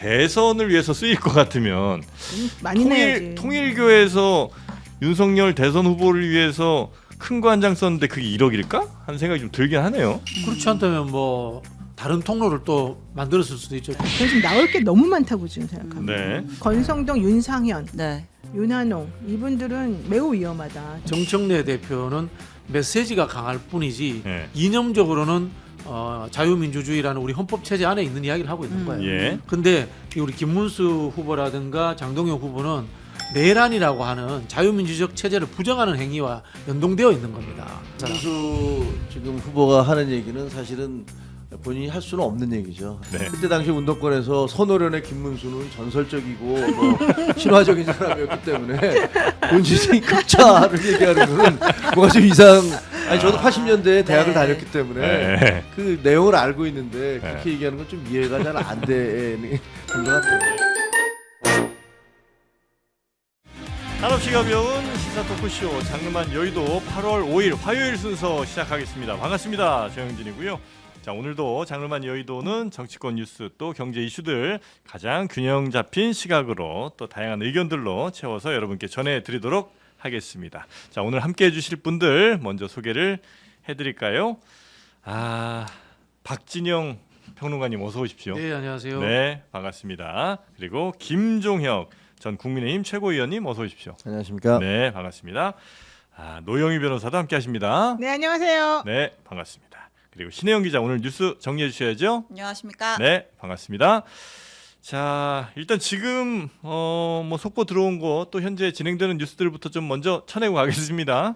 대선을 위해서 쓰일 것 같으면 많이 내야지. 통일교에서 윤석열 대선 후보를 위해서 큰 거 한 장 썼는데 그게 1억일까? 하는 생각이 좀 들긴 하네요. 그렇지 않다면 뭐 다른 통로를 또 만들었을 수도 있죠. 저 지금 나올 게 너무 많다고 지금 생각합니다. 네. 권성동, 윤상현, 네. 윤한홍 이분들은 매우 위험하다. 정청래 대표는 메시지가 강할 뿐이지 네. 이념적으로는 자유민주주의라는 우리 헌법 체제 안에 있는 이야기를 하고 있는 거예요. 예. 근데 우리 김문수 후보라든가 장동영 후보는 내란이라고 하는 자유민주적 체제를 부정하는 행위와 연동되어 있는 겁니다. 김문수 지금 후보가 하는 얘기는 사실은 본인이 할 수는 없는 얘기죠. 네. 그때 당시 운동권에서 선호련의 김문수는 전설적이고 뭐 신화적인 사람이었기 때문에 본인이 극자를 얘기하는 거는 뭐가 좀 아니 저도 80년대에 대학을 네. 다녔기 때문에 네. 그 내용을 알고 있는데 네. 그렇게 얘기하는 건 좀 이해가 잘 안 되는 것 같아요. 한없이 가벼운 시사 토크쇼 장르만 여의도 8월 5일 화요일 순서 시작하겠습니다. 반갑습니다. 정영진이고요. 자, 오늘도 장르만 여의도는 정치권 뉴스 또 경제 이슈들 가장 균형 잡힌 시각으로 또 다양한 의견들로 채워서 여러분께 전해드리도록 하겠습니다. 자, 오늘 함께해 주실 분들 먼저 소개를 해드릴까요? 박진영 평론가님 어서 오십시오. 네, 안녕하세요. 네, 반갑습니다. 그리고 김종혁 전 국민의힘 최고위원님 어서 오십시오. 안녕하십니까? 네, 반갑습니다. 노영희 변호사도 함께하십니다. 네, 안녕하세요. 네, 반갑습니다. 그리고 신혜영 기자 오늘 뉴스 정리해 주셔야죠. 안녕하십니까? 네, 반갑습니다. 자, 일단 지금 뭐 속보 들어온 거 또 현재 진행되는 뉴스들부터 좀 먼저 쳐내고 가겠습니다.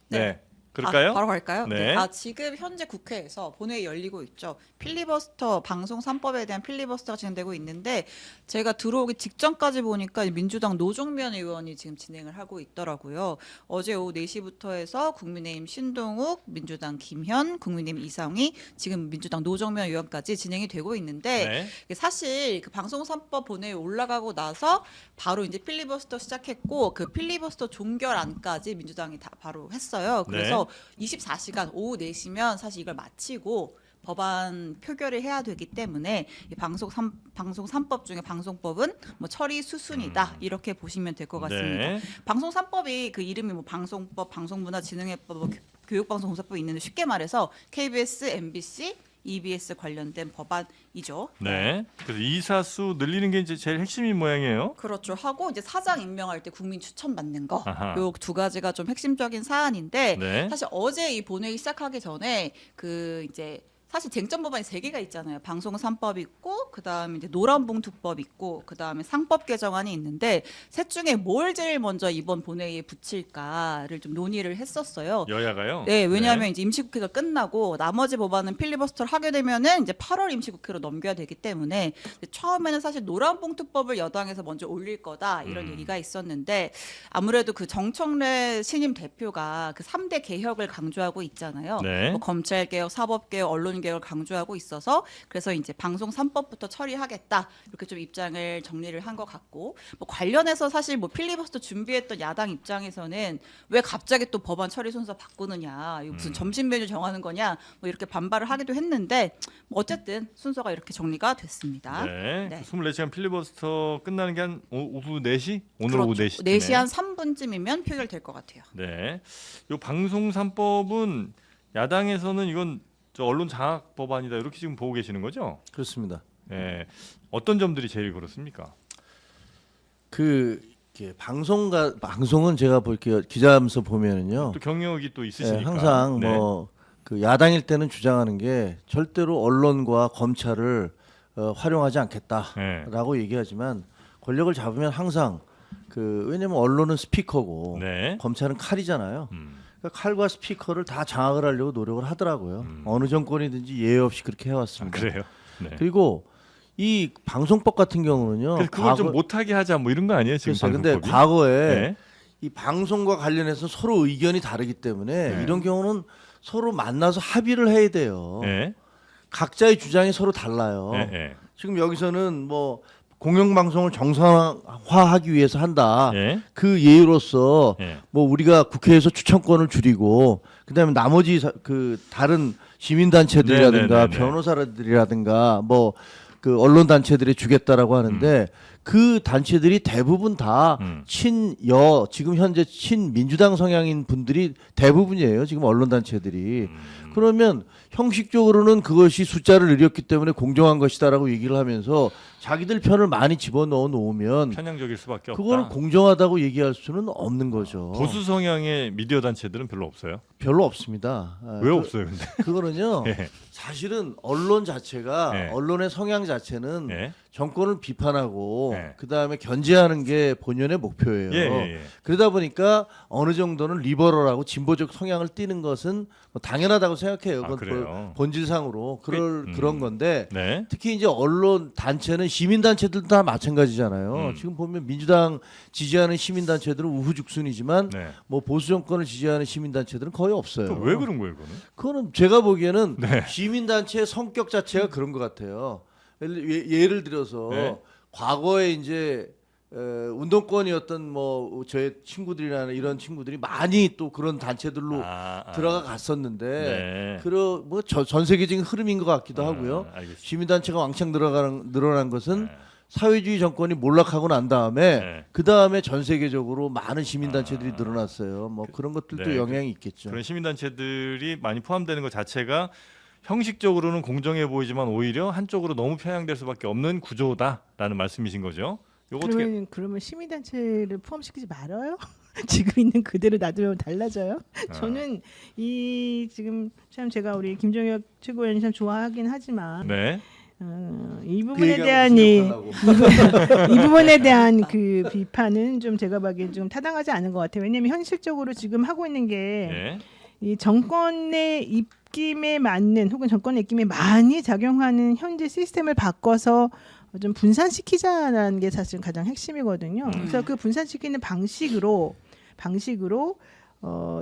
네. 그럴까요? 바로 갈까요? 네. 지금 현재 국회에서 본회의 열리고 있죠. 필리버스터 방송 3법에 대한 필리버스터가 진행되고 있는데 제가 들어오기 직전까지 보니까 민주당 노종면 의원이 지금 진행을 하고 있더라고요. 어제 오후 4시부터 해서 국민의힘 신동욱, 민주당 김현, 국민의힘 이상희, 지금 민주당 노종면 의원까지 진행이 되고 있는데 네. 사실 그 방송 3법 본회의 올라가고 나서 바로 이제 필리버스터 시작했고 그 필리버스터 종결안까지 민주당이 다 바로 했어요. 그래서 24시간 오후 4시면 사실 이걸 마치고 법안 표결을 해야 되기 때문에 이 방송 3법 중에 방송법은 뭐 처리 수순이다 이렇게 보시면 될 것 같습니다. 네. 방송 3법이 그 이름이 뭐 방송법, 방송문화진흥회법, 뭐 교육방송공사법이 있는데 쉽게 말해서 KBS, MBC, EBS 관련된 법안이죠. 네. 그래서 이사수 늘리는 게 이제 제일 핵심인 모양이에요. 그렇죠. 하고 이제 사장 임명할 때 국민 추천 받는 거. 아하. 요 두 가지가 좀 핵심적인 사안인데 네. 사실 어제 이 본회의 시작하기 전에 그 이제 사실 쟁점 법안이 3개가 있잖아요. 방송 3법 있고 그다음에 이제 노란봉투법 있고 그다음에 상법 개정안이 있는데 셋 중에 뭘 제일 먼저 이번 본회의에 붙일까를 좀 논의를 했었어요. 여야가요? 네, 왜냐하면 이제 임시국회가 끝나고 나머지 법안은 필리버스터를 하게 되면은 이제 8월 임시국회로 넘겨야 되기 때문에 처음에는 사실 노란봉투법을 여당에서 먼저 올릴 거다 이런 얘기가 있었는데 아무래도 그 정청래 신임 대표가 그 3대 개혁을 강조하고 있잖아요. 네. 뭐 검찰 개혁, 사법 개혁, 언론 개혁을 강조하고 있어서 그래서 이제 방송 3법부터 처리하겠다 이렇게 좀 입장을 정리를 한 것 같고 뭐 관련해서 사실 뭐 필리버스터 준비했던 야당 입장에서는 왜 갑자기 또 법안 처리 순서 바꾸느냐 이거 무슨 점심 메뉴 정하는 거냐 뭐 이렇게 반발을 하기도 했는데 뭐 어쨌든 순서가 이렇게 정리가 됐습니다. 네. 네. 24시간 필리버스터 끝나는 게 한 오후 4시? 오늘 그렇죠. 오후 4시. 4시 한 3분쯤이면 표결될 것 같아요. 네. 요 방송 3법은 야당에서는 이건 저 언론 장악 법안이다 이렇게 지금 보고 계시는 거죠? 그렇습니다. 네. 어떤 점들이 제일 그렇습니까? 이렇게 방송은 제가 볼게요. 기자하면서 보면은요. 또 경력이 또 있으시니까. 네, 항상 네. 뭐 그 야당일 때는 주장하는 게 절대로 언론과 검찰을 활용하지 않겠다라고 네. 얘기하지만 권력을 잡으면 항상 왜냐면 언론은 스피커고 네. 검찰은 칼이잖아요. 그러니까 칼과 스피커를 다 장악을 하려고 노력을 하더라고요. 어느 정권이든지 예외 없이 그렇게 해왔습니다. 그래요. 네. 그리고 이 방송법 같은 경우는요. 그래서 그걸 좀 못하게 하자 뭐 이런 거 아니에요 지금 근데 방송법이? 과거에 네. 이 방송과 관련해서 서로 의견이 다르기 때문에 네. 이런 경우는 서로 만나서 합의를 해야 돼요. 네. 각자의 주장이 서로 달라요. 네. 네. 지금 여기서는 뭐 공영방송을 정상화하기 위해서 한다. 네. 그 예로서 네. 뭐 우리가 국회에서 추천권을 줄이고 그다음에 나머지 다른 시민단체들이라든가 네, 네, 네, 네. 변호사들이라든가 뭐 그 언론 단체들이 주겠다라고 하는데 그 단체들이 대부분 다 친여 지금 현재 친민주당 성향인 분들이 대부분이에요. 지금 언론 단체들이. 그러면 형식적으로는 그것이 숫자를 늘렸기 때문에 공정한 것이다라고 얘기를 하면서 자기들 편을 많이 집어넣어 놓으면 편향적일 수밖에 없다. 그걸 공정하다고 얘기할 수는 없는 거죠. 보수 성향의 미디어 단체들은 별로 없어요. 별로 없습니다. 왜 없어요, 근데? 그거는요. 예. 사실은 언론 자체가 네. 언론의 성향 자체는 예. 정권을 비판하고 네. 그다음에 견제하는 게 본연의 목표예요. 예, 예, 예. 그러다 보니까 어느 정도는 리버럴하고 진보적 성향을 띠는 것은 뭐 당연하다고 생각해요. 아, 그건 그래요? 본질상으로 그런 건데 네. 특히 이제 언론 단체는 시민 단체들도 다 마찬가지잖아요. 지금 보면 민주당 지지하는 시민 단체들은 우후죽순이지만 네. 뭐 보수 정권을 지지하는 시민 단체들은 거의 없어요. 왜 그런 거예요, 그거는? 그거는 제가 보기에는 네. 시민단체의 성격 자체가 그런 것 같아요. 예를 들어서 네. 과거에 이제 운동권이었던 뭐 저의 친구들이나 이런 친구들이 많이 또 그런 단체들로 들어가 갔었는데 네. 그런 뭐 전 세계적인 흐름인 것 같기도 하고요. 알겠습니다. 시민단체가 왕창 늘어난 것은 네. 사회주의 정권이 몰락하고 난 다음에 네. 그 다음에 전 세계적으로 많은 시민단체들이 늘어났어요. 뭐 그런 것들도 네. 영향이 있겠죠. 그런 시민단체들이 많이 포함되는 것 자체가 형식적으로는 공정해 보이지만 오히려 한쪽으로 너무 편향될 수밖에 없는 구조다라는 말씀이신 거죠. 요거 어떻게? 그러면 시민단체를 포함시키지 말아요? 지금 있는 그대로 놔두면 달라져요? 저는 이 지금 참 제가 우리 김종혁 최고위원이 참 좋아하긴 하지만 네. 이 그 부분에 얘기하고 대한 지적하려고. 이 부분에 대한 그 비판은 좀 제가 보기엔 좀 타당하지 않은 것 같아요. 왜냐하면 현실적으로 지금 하고 있는 게 이 네. 정권의 입김에 맞는 혹은 정권의 입김에 많이 작용하는 현재 시스템을 바꿔서 좀 분산시키자라는 게 사실 가장 핵심이거든요. 그래서 그 분산시키는 방식으로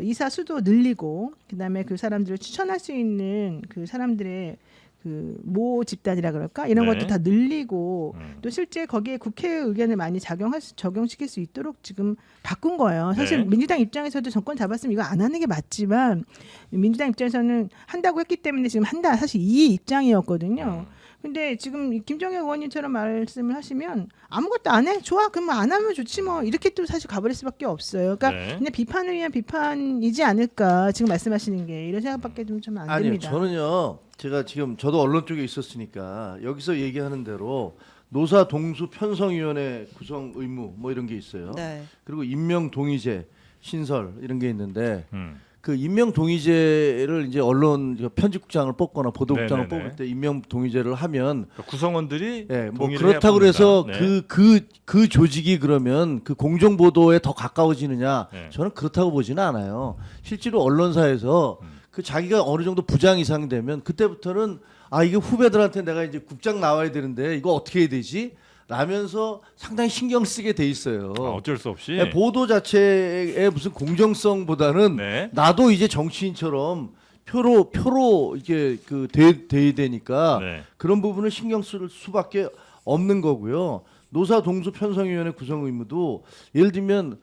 이사 수도 늘리고 그다음에 그 사람들을 추천할 수 있는 그 사람들의 그 모 집단이라 그럴까 이런 네. 것도 다 늘리고 또 실제 거기에 국회의 의견을 많이 적용시킬 수 있도록 지금 바꾼 거예요. 사실 네. 민주당 입장에서도 정권 잡았으면 이거 안 하는 게 맞지만 민주당 입장에서는 한다고 했기 때문에 지금 한다. 사실 이 입장이었거든요. 근데 지금 김정혜 의원님처럼 말씀을 하시면 아무것도 안 해? 좋아. 그럼 안 하면 좋지 뭐. 이렇게 또 사실 가버릴 수밖에 없어요. 그러니까 네. 그냥 비판을 위한 비판이지 않을까. 지금 말씀하시는 게 이런 생각밖에 좀 안 아니요, 듭니다. 저는요. 제가 지금 저도 언론 쪽에 있었으니까 여기서 얘기하는 대로 노사 동수 편성위원회 구성 의무 뭐 이런 게 있어요. 네. 그리고 임명 동의제 신설 이런 게 있는데 음. 그 임명 동의제를 이제 언론 편집국장을 뽑거나 보도국장을 네네네. 뽑을 때 임명 동의제를 하면 그러니까 구성원들이 예, 뭐 동의를 해야 그렇다고 그래서 뽑는다. 네. 그 조직이 그러면 그 공정 보도에 더 가까워지느냐? 네. 저는 그렇다고 보지는 않아요. 실제로 언론사에서 그 자기가 어느 정도 부장 이상 되면 그때부터는 아 이게 후배들한테 내가 이제 국장 나와야 되는데 이거 어떻게 해야 되지? 라면서 상당히 신경 쓰게 돼 있어요. 어쩔 수 없이. 예, 보도 자체의 무슨 공정성보다는 네. 나도 이제 정치인처럼 표로 이게 돼야 되니까 네. 그런 부분을 신경 쓸 수밖에 없는 거고요. 노사 동수 편성위원회 구성 의무도 예를 들면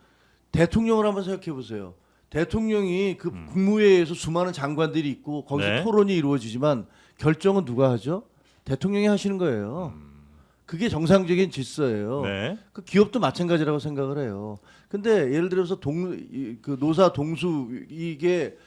대통령을 한번 생각해 보세요. 대통령이 그 국무회의에서 수많은 장관들이 있고 거기서 네. 토론이 이루어지지만 결정은 누가 하죠? 대통령이 하시는 거예요. 그게 정상적인 질서예요. 네. 그 기업도 마찬가지라고 생각을 해요. 근데 예를 들어서 그 노사 동수 이게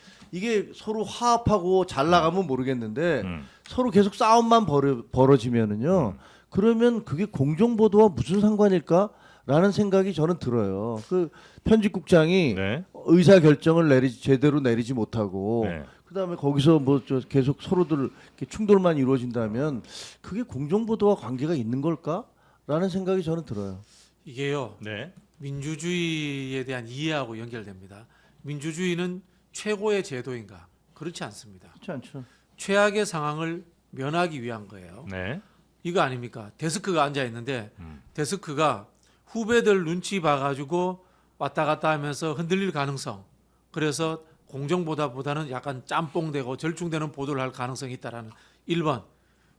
서로 화합하고 잘 나가면 모르겠는데 서로 계속 싸움만 벌어지면은요. 그러면 그게 공정 보도와 무슨 상관일까라는 생각이 저는 들어요. 그 편집국장이 네. 의사 결정을 제대로 내리지 못하고 네. 그다음에 거기서 뭐 계속 서로들 이렇게 충돌만 이루어진다면 그게 공정 보도와 관계가 있는 걸까라는 생각이 저는 들어요. 이게요. 네. 민주주의에 대한 이해하고 연결됩니다. 민주주의는 최고의 제도인가? 그렇지 않습니다. 그렇지 않죠. 최악의 상황을 면하기 위한 거예요. 네. 이거 아닙니까? 데스크가 앉아 있는데 데스크가 후배들 눈치 봐가지고 왔다 갔다 하면서 흔들릴 가능성. 그래서 공정보다는 약간 짬뽕되고 절충되는 보도를 할 가능성이 있다라는 1번.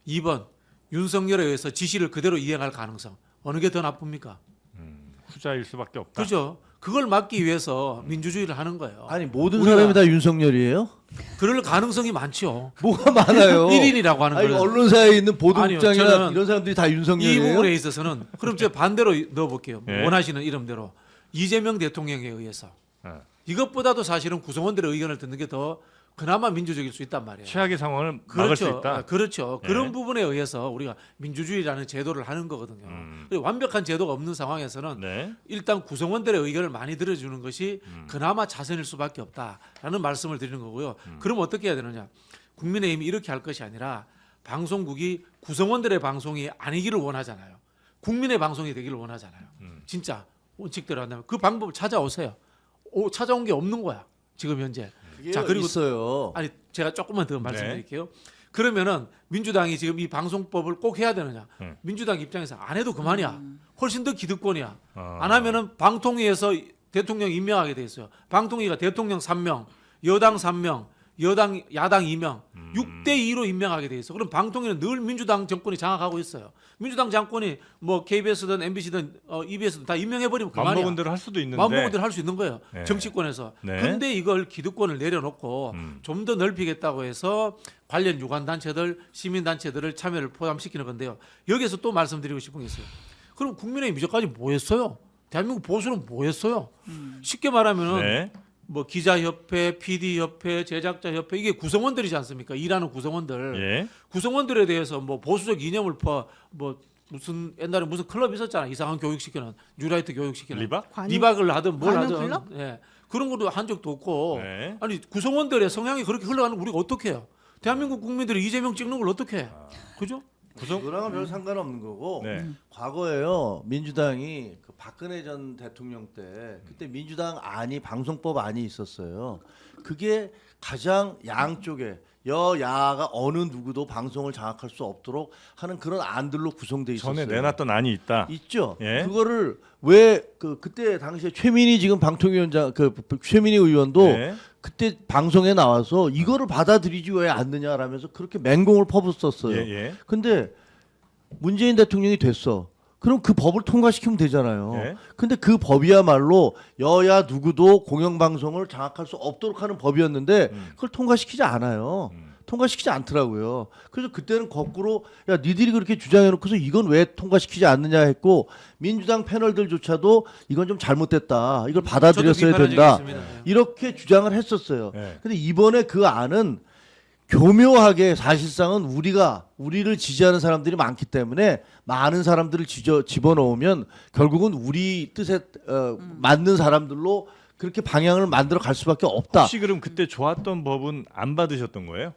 2번. 윤석열에 의해서 지시를 그대로 이행할 가능성. 어느 게 더 나쁩니까? 후자일 수밖에 없다. 그죠? 그걸 막기 위해서 민주주의를 하는 거예요. 아니 모든 우리가- 사람이 다 윤석열이에요? 그럴 가능성이 많죠. 뭐가 많아요. 1인이라고 하는 아니, 거는 언론사에 있는 아니요, 보도국장이나 저는 이런 사람들이 다 이 윤석열이에요? 부분에 있어서는 그럼 제가 반대로 넣어볼게요. 예. 원하시는 이름대로 이재명 대통령에 의해서 이것보다도 사실은 구성원들의 의견을 듣는 게 더 그나마 민주적일 수 있단 말이에요. 최악의 상황을 막을 수 있다. 그렇죠. 예. 그런 부분에 의해서 우리가 민주주의라는 제도를 하는 거거든요. 그리고 완벽한 제도가 없는 상황에서는 네. 일단 구성원들의 의견을 많이 들어주는 것이 그나마 자선일 수밖에 없다라는 말씀을 드리는 거고요. 그럼 어떻게 해야 되느냐? 국민의힘이 이렇게 할 것이 아니라 방송국이 구성원들의 방송이 아니기를 원하잖아요. 국민의 방송이 되기를 원하잖아요. 진짜 원칙대로 한다면 그 방법을 찾아오세요. 찾아온 게 없는 거야. 지금 현재. 그게 자, 그리고 있어요. 아니 제가 조금만 더 네. 말씀드릴게요. 그러면은 민주당이 지금 이 방송법을 꼭 해야 되느냐? 민주당 입장에서 안 해도 그만이야. 훨씬 더 기득권이야. 안 하면은 방통위에서 대통령 임명하게 돼 있어요. 방통위가 대통령 3명, 여당 3명, 야당 2명, 6대 2로 임명하게 돼 있어. 그럼 방통위는 늘 민주당 정권이 장악하고 있어요. 민주당 정권이 뭐 KBS든 MBC든 EBS든 다 임명해 버리면 그만이야. 마음먹은 대로 할 수도 있는데. 마음먹은 대로 할 수 있는 거예요. 네. 정치권에서. 네. 근데 이걸 기득권을 내려놓고 좀 더 넓히겠다고 해서 관련 유관단체들, 시민단체들을 참여를 포함시키는 건데요. 여기서 또 말씀드리고 싶은 게 있어요. 그럼 국민의힘 이제까지 뭐 했어요? 대한민국 보수는 뭐 했어요? 쉽게 말하면 네. 뭐 기자협회, PD협회, 제작자협회 이게 구성원들이지 않습니까? 일하는 구성원들. 예. 구성원들에 대해서 뭐 보수적 이념을 뭐 무슨 옛날에 무슨 클럽 있었잖아. 이상한 교육시키는 뉴라이트 교육시키는 리박? 리박을 하든 뭘 관용 하든 클럽? 예. 그런 것도 한 적도 없고 네. 아니 구성원들의 성향이 그렇게 흘러가는 걸 우리가 어떻게 해요? 대한민국 국민들이 이재명 찍는 걸 어떻게 해? 그죠? 그거랑은 별 상관없는 거고 네. 과거에요 민주당이 그 박근혜 전 대통령 때 그때 민주당 안이 방송법 안이 있었어요. 그게 가장 양쪽에 여야가 어느 누구도 방송을 장악할 수 없도록 하는 그런 안들로 구성돼 있었어요. 전에 내놨던 안이 있다. 있죠. 예. 그거를 왜 그때 당시에 최민희 지금 방통위원장 최민희 의원도 네. 그때 방송에 나와서 이거를 받아들이지 왜 않느냐라면서 그렇게 맹공을 퍼붓었어요. 예, 예. 근데 문재인 대통령이 됐어. 그럼 그 법을 통과시키면 되잖아요. 네. 근데 그 법이야말로 여야 누구도 공영방송을 장악할 수 없도록 하는 법이었는데 그걸 통과시키지 않아요. 통과시키지 않더라고요. 그래서 그때는 거꾸로 야 니들이 그렇게 주장해놓고서 이건 왜 통과시키지 않느냐 했고 민주당 패널들조차도 이건 좀 잘못됐다. 이걸 받아들였어야 저도 된다. 비판한 적이 있습니다. 이렇게 주장을 했었어요. 네. 근데 이번에 그 안은 교묘하게 사실상은 우리를 지지하는 사람들이 많기 때문에 많은 사람들을 집어넣으면 결국은 우리 뜻에 맞는 사람들로 그렇게 방향을 만들어 갈 수밖에 없다. 혹시 그럼 그때 좋았던 법은 안 받으셨던 거예요?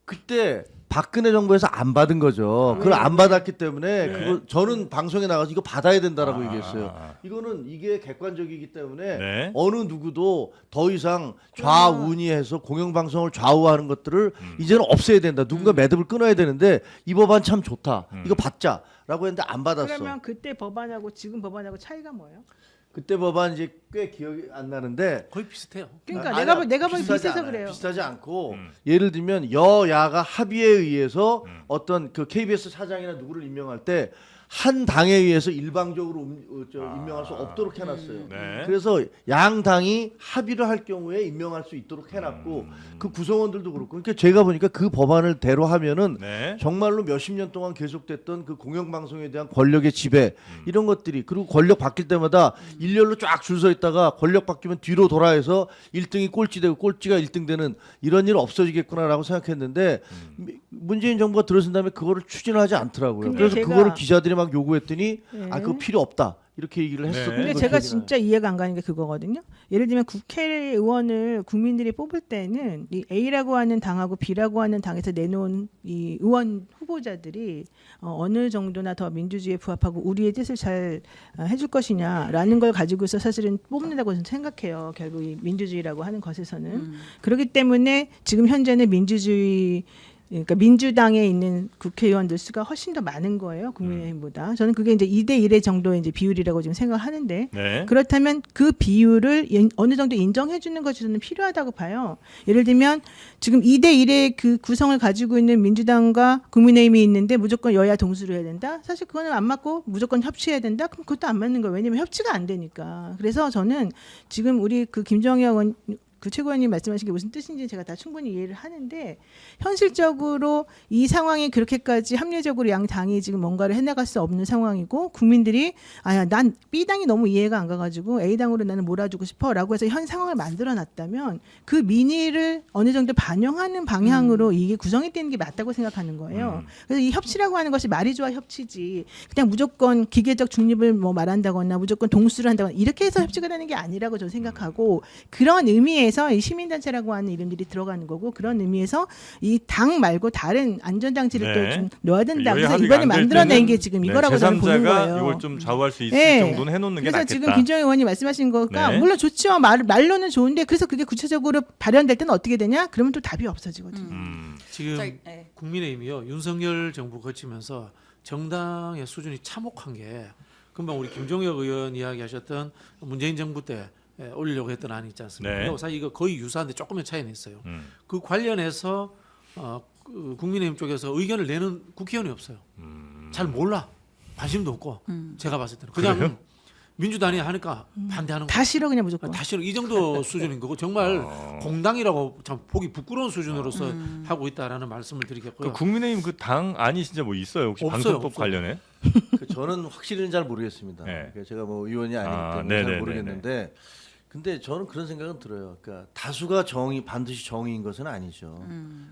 그때 박근혜 정부에서 안 받은 거죠. 그걸 안 받았기 때문에 네. 그거 저는 방송에 나가서 이거 받아야 된다라고 아. 얘기했어요. 이거는 이게 객관적이기 때문에 네. 어느 누구도 더 이상 좌우니해서 공영방송을 좌우하는 것들을 이제는 없애야 된다. 누군가 매듭을 끊어야 되는데 이 법안 참 좋다. 이거 받자라고 했는데 안 받았어. 그러면 그때 법안하고 지금 법안하고 차이가 뭐예요? 그때 법안 이제 꽤 기억이 안 나는데 거의 비슷해요. 그러니까 아니야, 내가 보기 비슷하지 비슷해서 않아요. 그래요. 비슷하지 않고 예를 들면 여야가 합의에 의해서 어떤 그 KBS 사장이나 누구를 임명할 때 한 당에 의해서 일방적으로 임명할 수 없도록 해놨어요. 네. 그래서 양 당이 합의를 할 경우에 임명할 수 있도록 해놨고 그 구성원들도 그렇고 그러니까 제가 보니까 그 법안을 대로 하면은 네. 정말로 몇십 년 동안 계속됐던 그 공영방송에 대한 권력의 지배 이런 것들이 그리고 권력 바뀔 때마다 일렬로 쫙 줄 서 있다가 권력 바뀌면 뒤로 돌아해서 1등이 꼴찌 되고 꼴찌가 1등 되는 이런 일 없어지겠구나라고 생각했는데 문재인 정부가 들어선 다음에 그거를 추진하지 않더라고요. 근데 그래서 제가- 그거를 기자들이 막 요구했더니 네. 아 그거 필요 없다 이렇게 얘기를 했었거든요. 네. 근데 그거 제가 기억이 나요. 진짜 이해가 안 가는 게 그거거든요. 예를 들면 국회의원을 국민들이 뽑을 때는 이 A라고 하는 당하고 B라고 하는 당에서 내놓은 이 의원 후보자들이 어느 정도나 더 민주주의에 부합하고 우리의 뜻을 잘 해줄 것이냐라는 걸 가지고서 사실은 뽑는다고 저는 생각해요. 결국 이 민주주의라고 하는 것에서는 그렇기 때문에 지금 현재는 민주주의 그러니까 민주당에 있는 국회의원들 수가 훨씬 더 많은 거예요. 국민의힘보다. 저는 그게 이제 2대 1의 정도의 이제 비율이라고 지금 생각하는데 네. 그렇다면 그 비율을 어느 정도 인정해 주는 것이 저는 필요하다고 봐요. 예를 들면 지금 2대 1의 그 구성을 가지고 있는 민주당과 국민의힘이 있는데 무조건 여야 동수로 해야 된다? 사실 그거는 안 맞고 무조건 협치해야 된다? 그럼 그것도 안 맞는 거예요. 왜냐면 협치가 안 되니까. 그래서 저는 지금 우리 그 김정혜 의원 그 최고위원님 말씀하신 게 무슨 뜻인지 제가 다 충분히 이해를 하는데 현실적으로 이 상황이 그렇게까지 합리적으로 양 당이 지금 뭔가를 해나갈 수 없는 상황이고 국민들이 난 B당이 너무 이해가 안 가가지고 A당으로 나는 몰아주고 싶어라고 해서 현 상황을 만들어놨다면 그 민의를 어느 정도 반영하는 방향으로 이게 구성이 되는 게 맞다고 생각하는 거예요. 그래서 이 협치라고 하는 것이 말이 좋아 협치지 그냥 무조건 기계적 중립을 뭐 말한다거나 무조건 동수를 한다거나 이렇게 해서 협치가 되는 게 아니라고 저는 생각하고 그런 의미에서 이 시민단체라고 하는 이름들이 들어가는 거고 그런 의미에서 이 당 말고 다른 안전장치를 네. 또 좀 넣어야 된다. 여야 그래서 합의가 이번에 안될 만들어낸 때는 게 지금 이거라고 저는 보는 제3자가 거예요. 이걸 좀 좌우할 수 있을 네. 정도는 해놓는 게 그래서 낫겠다. 지금 김정희 의원이 말씀하신 거가 네. 물론 좋죠. 말로는 좋은데 그래서 그게 구체적으로 발현될 때는 어떻게 되냐? 그러면 또 답이 없어지거든요. 지금 네. 국민의힘이요 윤석열 정부 거치면서 정당의 수준이 참혹한 게 금방 우리 김종혁 의원 이야기하셨던 문재인 정부 때 올리려고 했던 안이 있지 않습니까? 네. 사실 이거 거의 유사한데 조금의 차이는 있어요. 그 관련해서 그 국민의힘 쪽에서 의견을 내는 국회의원이 없어요. 잘 몰라. 관심도 없고 제가 봤을 때는 그냥 그래요? 민주당이 하니까 반대하는 다 싫어 그냥 무조건. 다 싫어 이 정도 수준인 거고 정말 공당이라고 참 보기 부끄러운 수준으로서 하고 있다라는 말씀을 드리겠고요. 그 국민의힘 그 당 안이 진짜 뭐 있어요? 혹시 없어요, 방송법 없어요. 관련해? 저는 확실히는 잘 모르겠습니다. 네. 그러니까 제가 뭐 의원이 아니기 아, 때문에 네네네네. 잘 모르겠는데, 근데 저는 그런 생각은 들어요. 그러니까 다수가 반드시 정의인 것은 아니죠.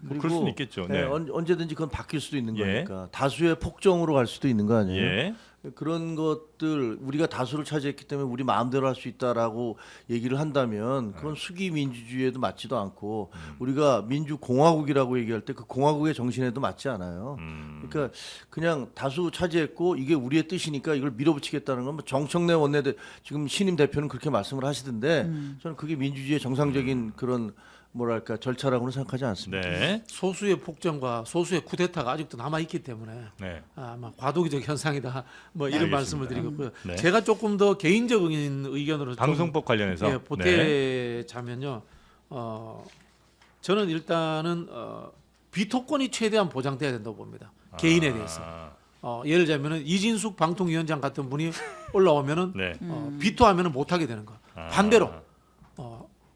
뭐 그럴 수는 있겠죠. 네. 언제든지 그건 바뀔 수도 있는 예. 거니까 다수의 폭정으로 갈 수도 있는 거 아니에요. 예. 그런 것들 우리가 다수를 차지했기 때문에 우리 마음대로 할 수 있다라고 얘기를 한다면 그건 수기 민주주의에도 맞지도 않고 우리가 민주공화국이라고 얘기할 때 그 공화국의 정신에도 맞지 않아요. 그러니까 그냥 다수 차지했고 이게 우리의 뜻이니까 이걸 밀어붙이겠다는 건 뭐 정청래 원내대 지금 신임 대표는 그렇게 말씀을 하시던데 저는 그게 민주주의의 정상적인 그런 뭐랄까 절차라고는 생각하지 않습니다. 네. 소수의 폭정과 소수의 쿠데타가 아직도 남아 있기 때문에 네. 아마 과도기적 현상이다. 뭐 이런 알겠습니다. 말씀을 드리겠고요. 네. 제가 조금 더 개인적인 의견으로 좀, 방송법 관련해서 예, 보태자면요. 저는 일단은 비토권이 최대한 보장돼야 된다고 봅니다. 개인에 대해서. 예를 들자면은 이진숙 방통위원장 같은 분이 올라오면은 네. 비토하면은 못하게 되는 거. 반대로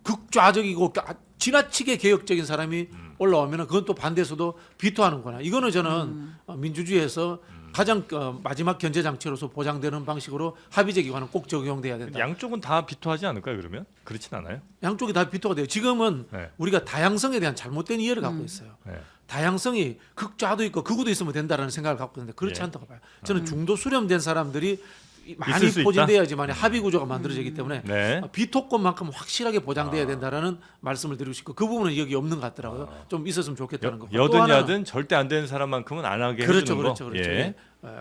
극좌적이고 지나치게 개혁적인 사람이 올라오면은 그건 또 반대에서도 비토하는구나. 이거는 저는 민주주의에서 가장 마지막 견제 장치로서 보장되는 방식으로 합의제 기관은 꼭 적용돼야 된다. 양쪽은 다 비토하지 않을까요? 그러면 그렇진 않아요? 양쪽이 다 비토가 돼요. 지금은 네. 우리가 다양성에 대한 잘못된 이해를 갖고 있어요. 네. 다양성이 극좌도 있고 극우도 있으면 된다라는 생각을 갖고 있는데 그렇지 예. 않다고 봐요. 저는 중도 수렴된 사람들이 많이 있을 수 포진돼야지만 합의 구조가 만들어지기 때문에 네. 비토권만큼 확실하게 보장돼야 된다라는 말씀을 드리고 싶고 그 부분은 여기 없는 것 같더라고요. 좀 있었으면 좋겠다는 거. 또 여든 하나는 야든 절대 안 되는 사람만큼은 안 하게 그렇죠, 해주는 그렇죠, 거. 그렇죠. 예.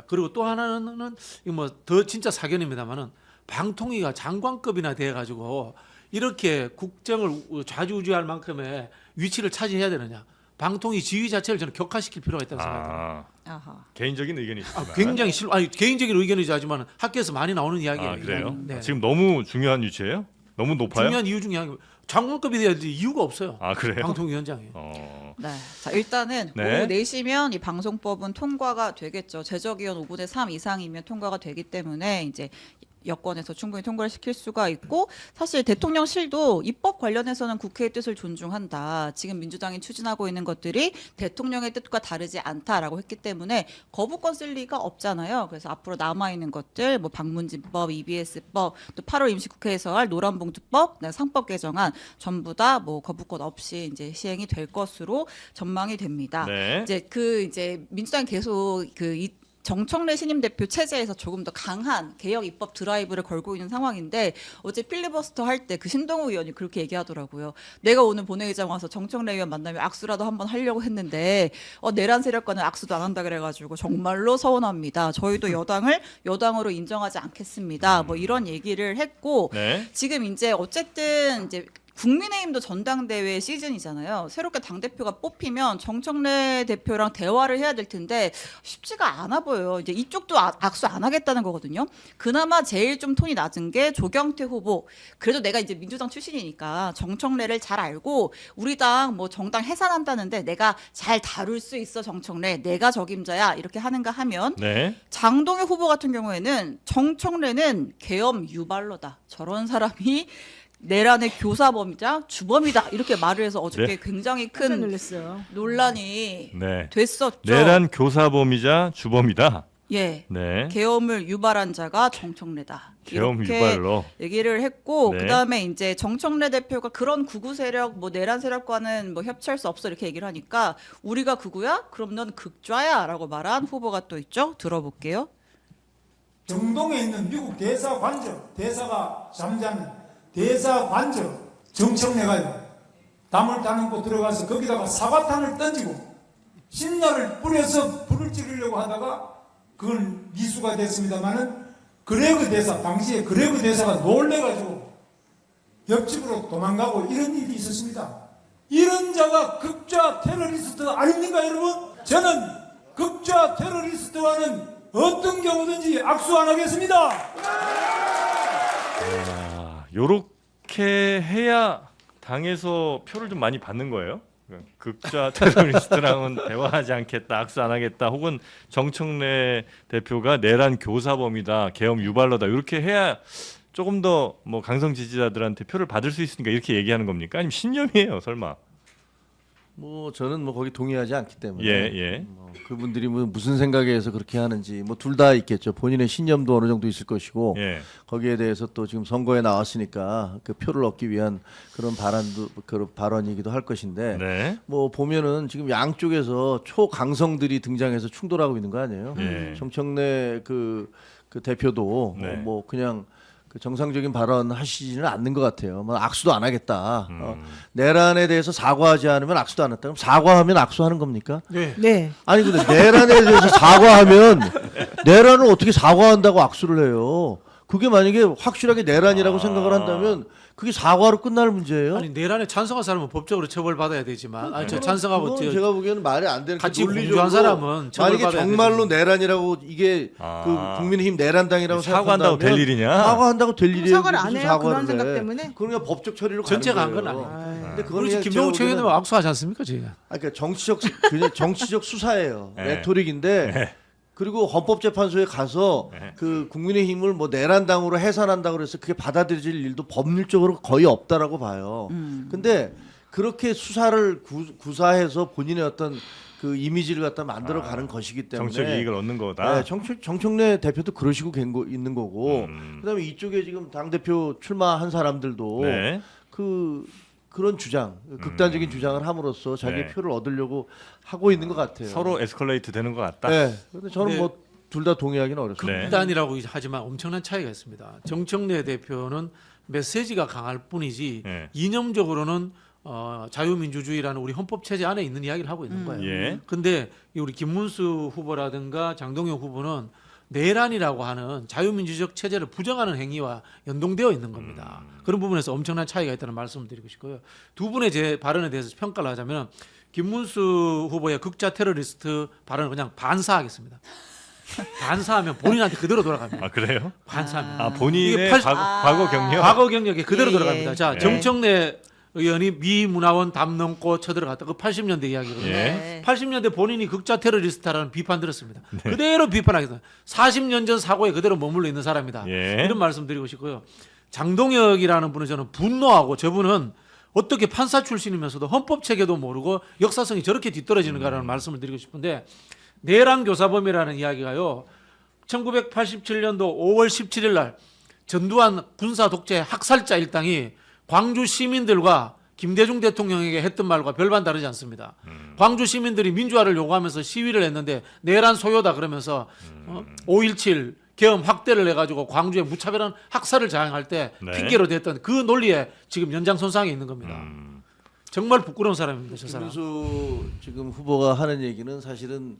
그리고 또 하나는 뭐 더 진짜 사견입니다만은 방통위가 장관급이나 돼 가지고 이렇게 국정을 좌지우지할 만큼의 위치를 차지해야 되느냐? 방통위 지위 자체를 저는 격화시킬 필요가 있다는 생각합니다. 아하. 개인적인 의견이 있지만. 굉장히 개인적인 의견이지 하지만 학교에서 많이 나오는 이야기예요. 그래요? 네. 지금 너무 중요한 위치예요? 너무 높아요? 중요한 이유 중에 하나 장관급이 돼야 될 이유가 없어요. 그래요? 방통위원장이. 네. 자, 일단은 네. 오후 4시면 이 방송법은 통과가 되겠죠. 제적의원 5분의 3 이상이면 통과가 되기 때문에 이제 여권에서 충분히 통과를 시킬 수가 있고 사실 대통령실도 입법 관련해서는 국회의 뜻을 존중한다. 지금 민주당이 추진하고 있는 것들이 대통령의 뜻과 다르지 않다라고 했기 때문에 거부권 쓸 리가 없잖아요. 그래서 앞으로 남아 있는 것들 뭐 방문진법, EBS법, 또 8월 임시국회에서 할 노란봉투법, 상법 개정안 전부 다 뭐 거부권 없이 이제 시행이 될 것으로 전망이 됩니다. 네. 이제 민주당이 계속 정청래 신임 대표 체제에서 조금 더 강한 개혁 입법 드라이브를 걸고 있는 상황인데 어제 필리버스터 할 때 그 신동우 의원이 그렇게 얘기하더라고요. 내가 오늘 본회의장 와서 정청래 의원 만나면 악수라도 한번 하려고 했는데 내란 세력과는 악수도 안 한다 그래가지고 정말로 서운합니다. 저희도 여당을 여당으로 인정하지 않겠습니다. 뭐 이런 얘기를 했고 네. 지금 이제 어쨌든 이제 국민의힘도 전당대회 시즌이잖아요. 새롭게 당대표가 뽑히면 정청래 대표랑 대화를 해야 될 텐데 쉽지가 않아 보여요. 이제 이쪽도 악수 안 하겠다는 거거든요. 그나마 제일 좀 톤이 낮은 게 조경태 후보. 그래도 내가 이제 민주당 출신이니까 정청래를 잘 알고 우리 당 뭐 정당 해산한다는데 내가 잘 다룰 수 있어 정청래. 내가 적임자야. 이렇게 하는가 하면 네. 장동혁 후보 같은 경우에는 정청래는 계엄 유발러다. 저런 사람이 내란의 교사범이자 주범이다. 이렇게 말을 해서 어저께 네. 굉장히 깜짝 큰 놀랐어요. 논란이 네. 됐었죠. 내란 교사범이자 주범이다. 예. 네. 계엄을 유발한 자가 정청래다. 계엄 이렇게 유발로. 얘기를 했고 네. 그다음에 이제 정청래 대표가 그런 극우 세력 뭐 내란 세력과는 뭐 협치할 수 없어 이렇게 얘기를 하니까 우리가 극우야? 그럼 넌 극좌야라고 말한 후보가 또 있죠. 들어볼게요. 정동에 있는 미국 대사관저, 대사가 잠자는 대사관저 정청래가요. 담을 타놓고 들어가서 거기다가 사과탄을 던지고 신라를 뿌려서 불을 지르려고 하다가 그건 미수가 됐습니다만은 그레그 대사, 당시에 그레그 대사가 놀래가지고 옆집으로 도망가고 이런 일이 있었습니다. 이런 자가 극좌 테러리스트 아닙니까 여러분? 저는 극좌 테러리스트와는 어떤 경우든지 악수 안 하겠습니다. 요렇게 해야 당에서 표를 좀 많이 받는 거예요. 극좌 테러리스트랑은 대화하지 않겠다, 악수 안 하겠다, 혹은 정청래 대표가 내란 교사범이다, 계엄 유발러다 이렇게 해야 조금 더 뭐 강성 지지자들한테 표를 받을 수 있으니까 이렇게 얘기하는 겁니까? 아니면 신념이에요, 설마? 뭐 저는 뭐 거기 동의하지 않기 때문에 예. 뭐 그분들이 뭐 무슨 생각에서 그렇게 하는지 뭐 둘 다 있겠죠. 본인의 신념도 어느 정도 있을 것이고 예. 거기에 대해서 또 지금 선거에 나왔으니까 그 표를 얻기 위한 그런 발언이기도 할 것인데 네. 뭐 보면은 지금 양쪽에서 초강성들이 등장해서 충돌하고 있는 거 아니에요? 예. 정청래 그 대표도 네. 뭐 그냥 그 정상적인 발언 하시지는 않는 것 같아요. 뭐 악수도 안 하겠다. 내란에 대해서 사과하지 않으면 악수도 안 했다. 그럼 사과하면 악수하는 겁니까? 네. 네. 아니 근데 내란에 대해서 사과하면 내란을 어떻게 사과한다고 악수를 해요? 그게 만약에 확실하게 내란이라고 생각을 한다면 그게 사과로 끝날 문제예요? 아니 내란에 찬성한 사람은 법적으로 처벌받아야 되지만 아니 저 그건 찬성하고 제가 보기에는 말이 안 되는 게 같이 논리적으로 공조한 사람은 만약에 처벌받아야 정말로 되지. 내란이라고 이게 그 국민의힘 내란당이라고 사과한다고 될 생각한다면 일이냐? 사과한다고 될 일이에요. 사과를 안 무슨 해요? 사과를 그런 생각 해. 때문에? 그러니까 법적 처리로 전체가 가는 한 건 거예요. 아니에요. 근데 그건 우리 그냥 김종욱 제가 최근에 보기에는- 악수하지 않습니까 저희가? 그러니까 그냥 정치적 수사예요. 네. 레토릭인데 네. 그리고 헌법재판소에 가서 네. 그 국민의힘을 뭐 내란당으로 해산한다고 그래서 그게 받아들여질 일도 법률적으로 거의 없다라고 봐요. 근데 그렇게 수사를 구사해서 본인의 어떤 그 이미지를 갖다 만들어 가는 것이기 때문에 정치적 이익을 얻는 거다. 네, 정청래 대표도 그러시고 있는 거고 그다음에 이쪽에 지금 당 대표 출마한 사람들도 네. 그런 주장, 극단적인 주장을 함으로써 자기 네. 표를 얻으려고 하고 있는 것 같아요. 서로 에스컬레이트 되는 것 같다. 네. 근데 저는 네. 뭐 둘 다 동의하기는 어렵습니다. 네. 극단이라고 하지만 엄청난 차이가 있습니다. 정청래 대표는 메시지가 강할 뿐이지 네. 이념적으로는 자유민주주의라는 우리 헌법 체제 안에 있는 이야기를 하고 있는 거예요. 예. 근데 이 우리 김문수 후보라든가 장동혁 후보는 내란이라고 하는 자유민주적 체제를 부정하는 행위와 연동되어 있는 겁니다. 그런 부분에서 엄청난 차이가 있다는 말씀을 드리고 싶고요. 두 분의 제 발언에 대해서 평가를 하자면 김문수 후보의 극좌 테러리스트 발언을 그냥 반사하겠습니다. 반사하면 본인한테 그대로 돌아갑니다. 아 그래요? 반사하면. 아 본인의 이게 팔- 과거 경력. 과거 경력에 그대로 예, 돌아갑니다. 자, 예. 정청래 의원이 미 문화원 담 넘고 쳐들어갔다. 그 80년대 이야기거든요. 예. 80년대 본인이 극좌 테러리스트라는 비판 들었습니다. 그대로 비판하겠습니다. 40년 전 사고에 그대로 머물러 있는 사람이다. 예. 이런 말씀 드리고 싶고요. 장동혁이라는 분은 저는 분노하고 저분은 어떻게 판사 출신이면서도 헌법 체계도 모르고 역사성이 저렇게 뒤떨어지는가라는 말씀을 드리고 싶은데 내란 교사범이라는 이야기가요. 1987년도 5월 17일 날 전두환 군사 독재 학살자 일당이 광주 시민들과 김대중 대통령에게 했던 말과 별반 다르지 않습니다. 광주 시민들이 민주화를 요구하면서 시위를 했는데 내란 소요다 그러면서 5.17 계엄 확대를 해가지고 광주에 무차별한 학살을 자행할 때 네. 핑계로 댔던 그 논리에 지금 연장선상에 있는 겁니다. 정말 부끄러운 사람입니다, 저 사람. 김문수 지금 후보가 하는 얘기는 사실은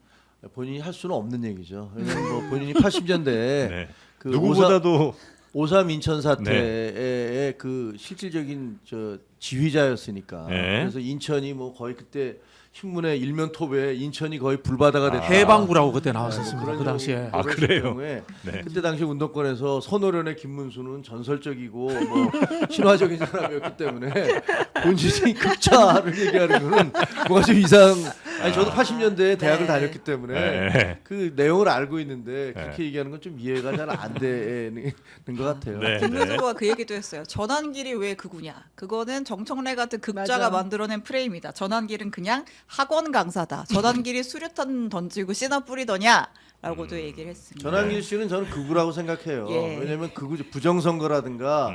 본인이 할 수는 없는 얘기죠. 왜냐하면 뭐 본인이 80년대에 네. 그 누구보다도 5.3 인천 사태의 그 실질적인 저 지휘자였으니까. 네. 그래서 인천이 뭐 거의 그때 신문에 일면 톱에 인천이 거의 불바다가 됐다. 해방구라고 그때 뭐 나왔었습니다. 그런 그 당시에. 정도로 아, 그래요? 경우에 네. 그때 당시 운동권에서 선호련의 김문수는 전설적이고 뭐 신화적인 사람이었기 때문에 본질이 극자를 얘기하는 거는 뭐가 좀 이상. 아니 저도 80년대에 대학을 네. 다녔기 때문에 네. 그 내용을 알고 있는데 그렇게 네. 얘기하는 건 좀 이해가 잘 안 되는 것 같아요. 네. 김문수 후보가 그 얘기도 했어요. 전환길이 왜 극우냐? 그거는 정청래 같은 극자가 맞아. 만들어낸 프레임이다. 전환길은 그냥 학원 강사다. 전환길이 수류탄 던지고 씨나 뿌리더냐? 라고도 얘기를 했습니다. 전환길 씨는 저는 극우라고 생각해요. 예. 왜냐하면 극우 부정선거라든가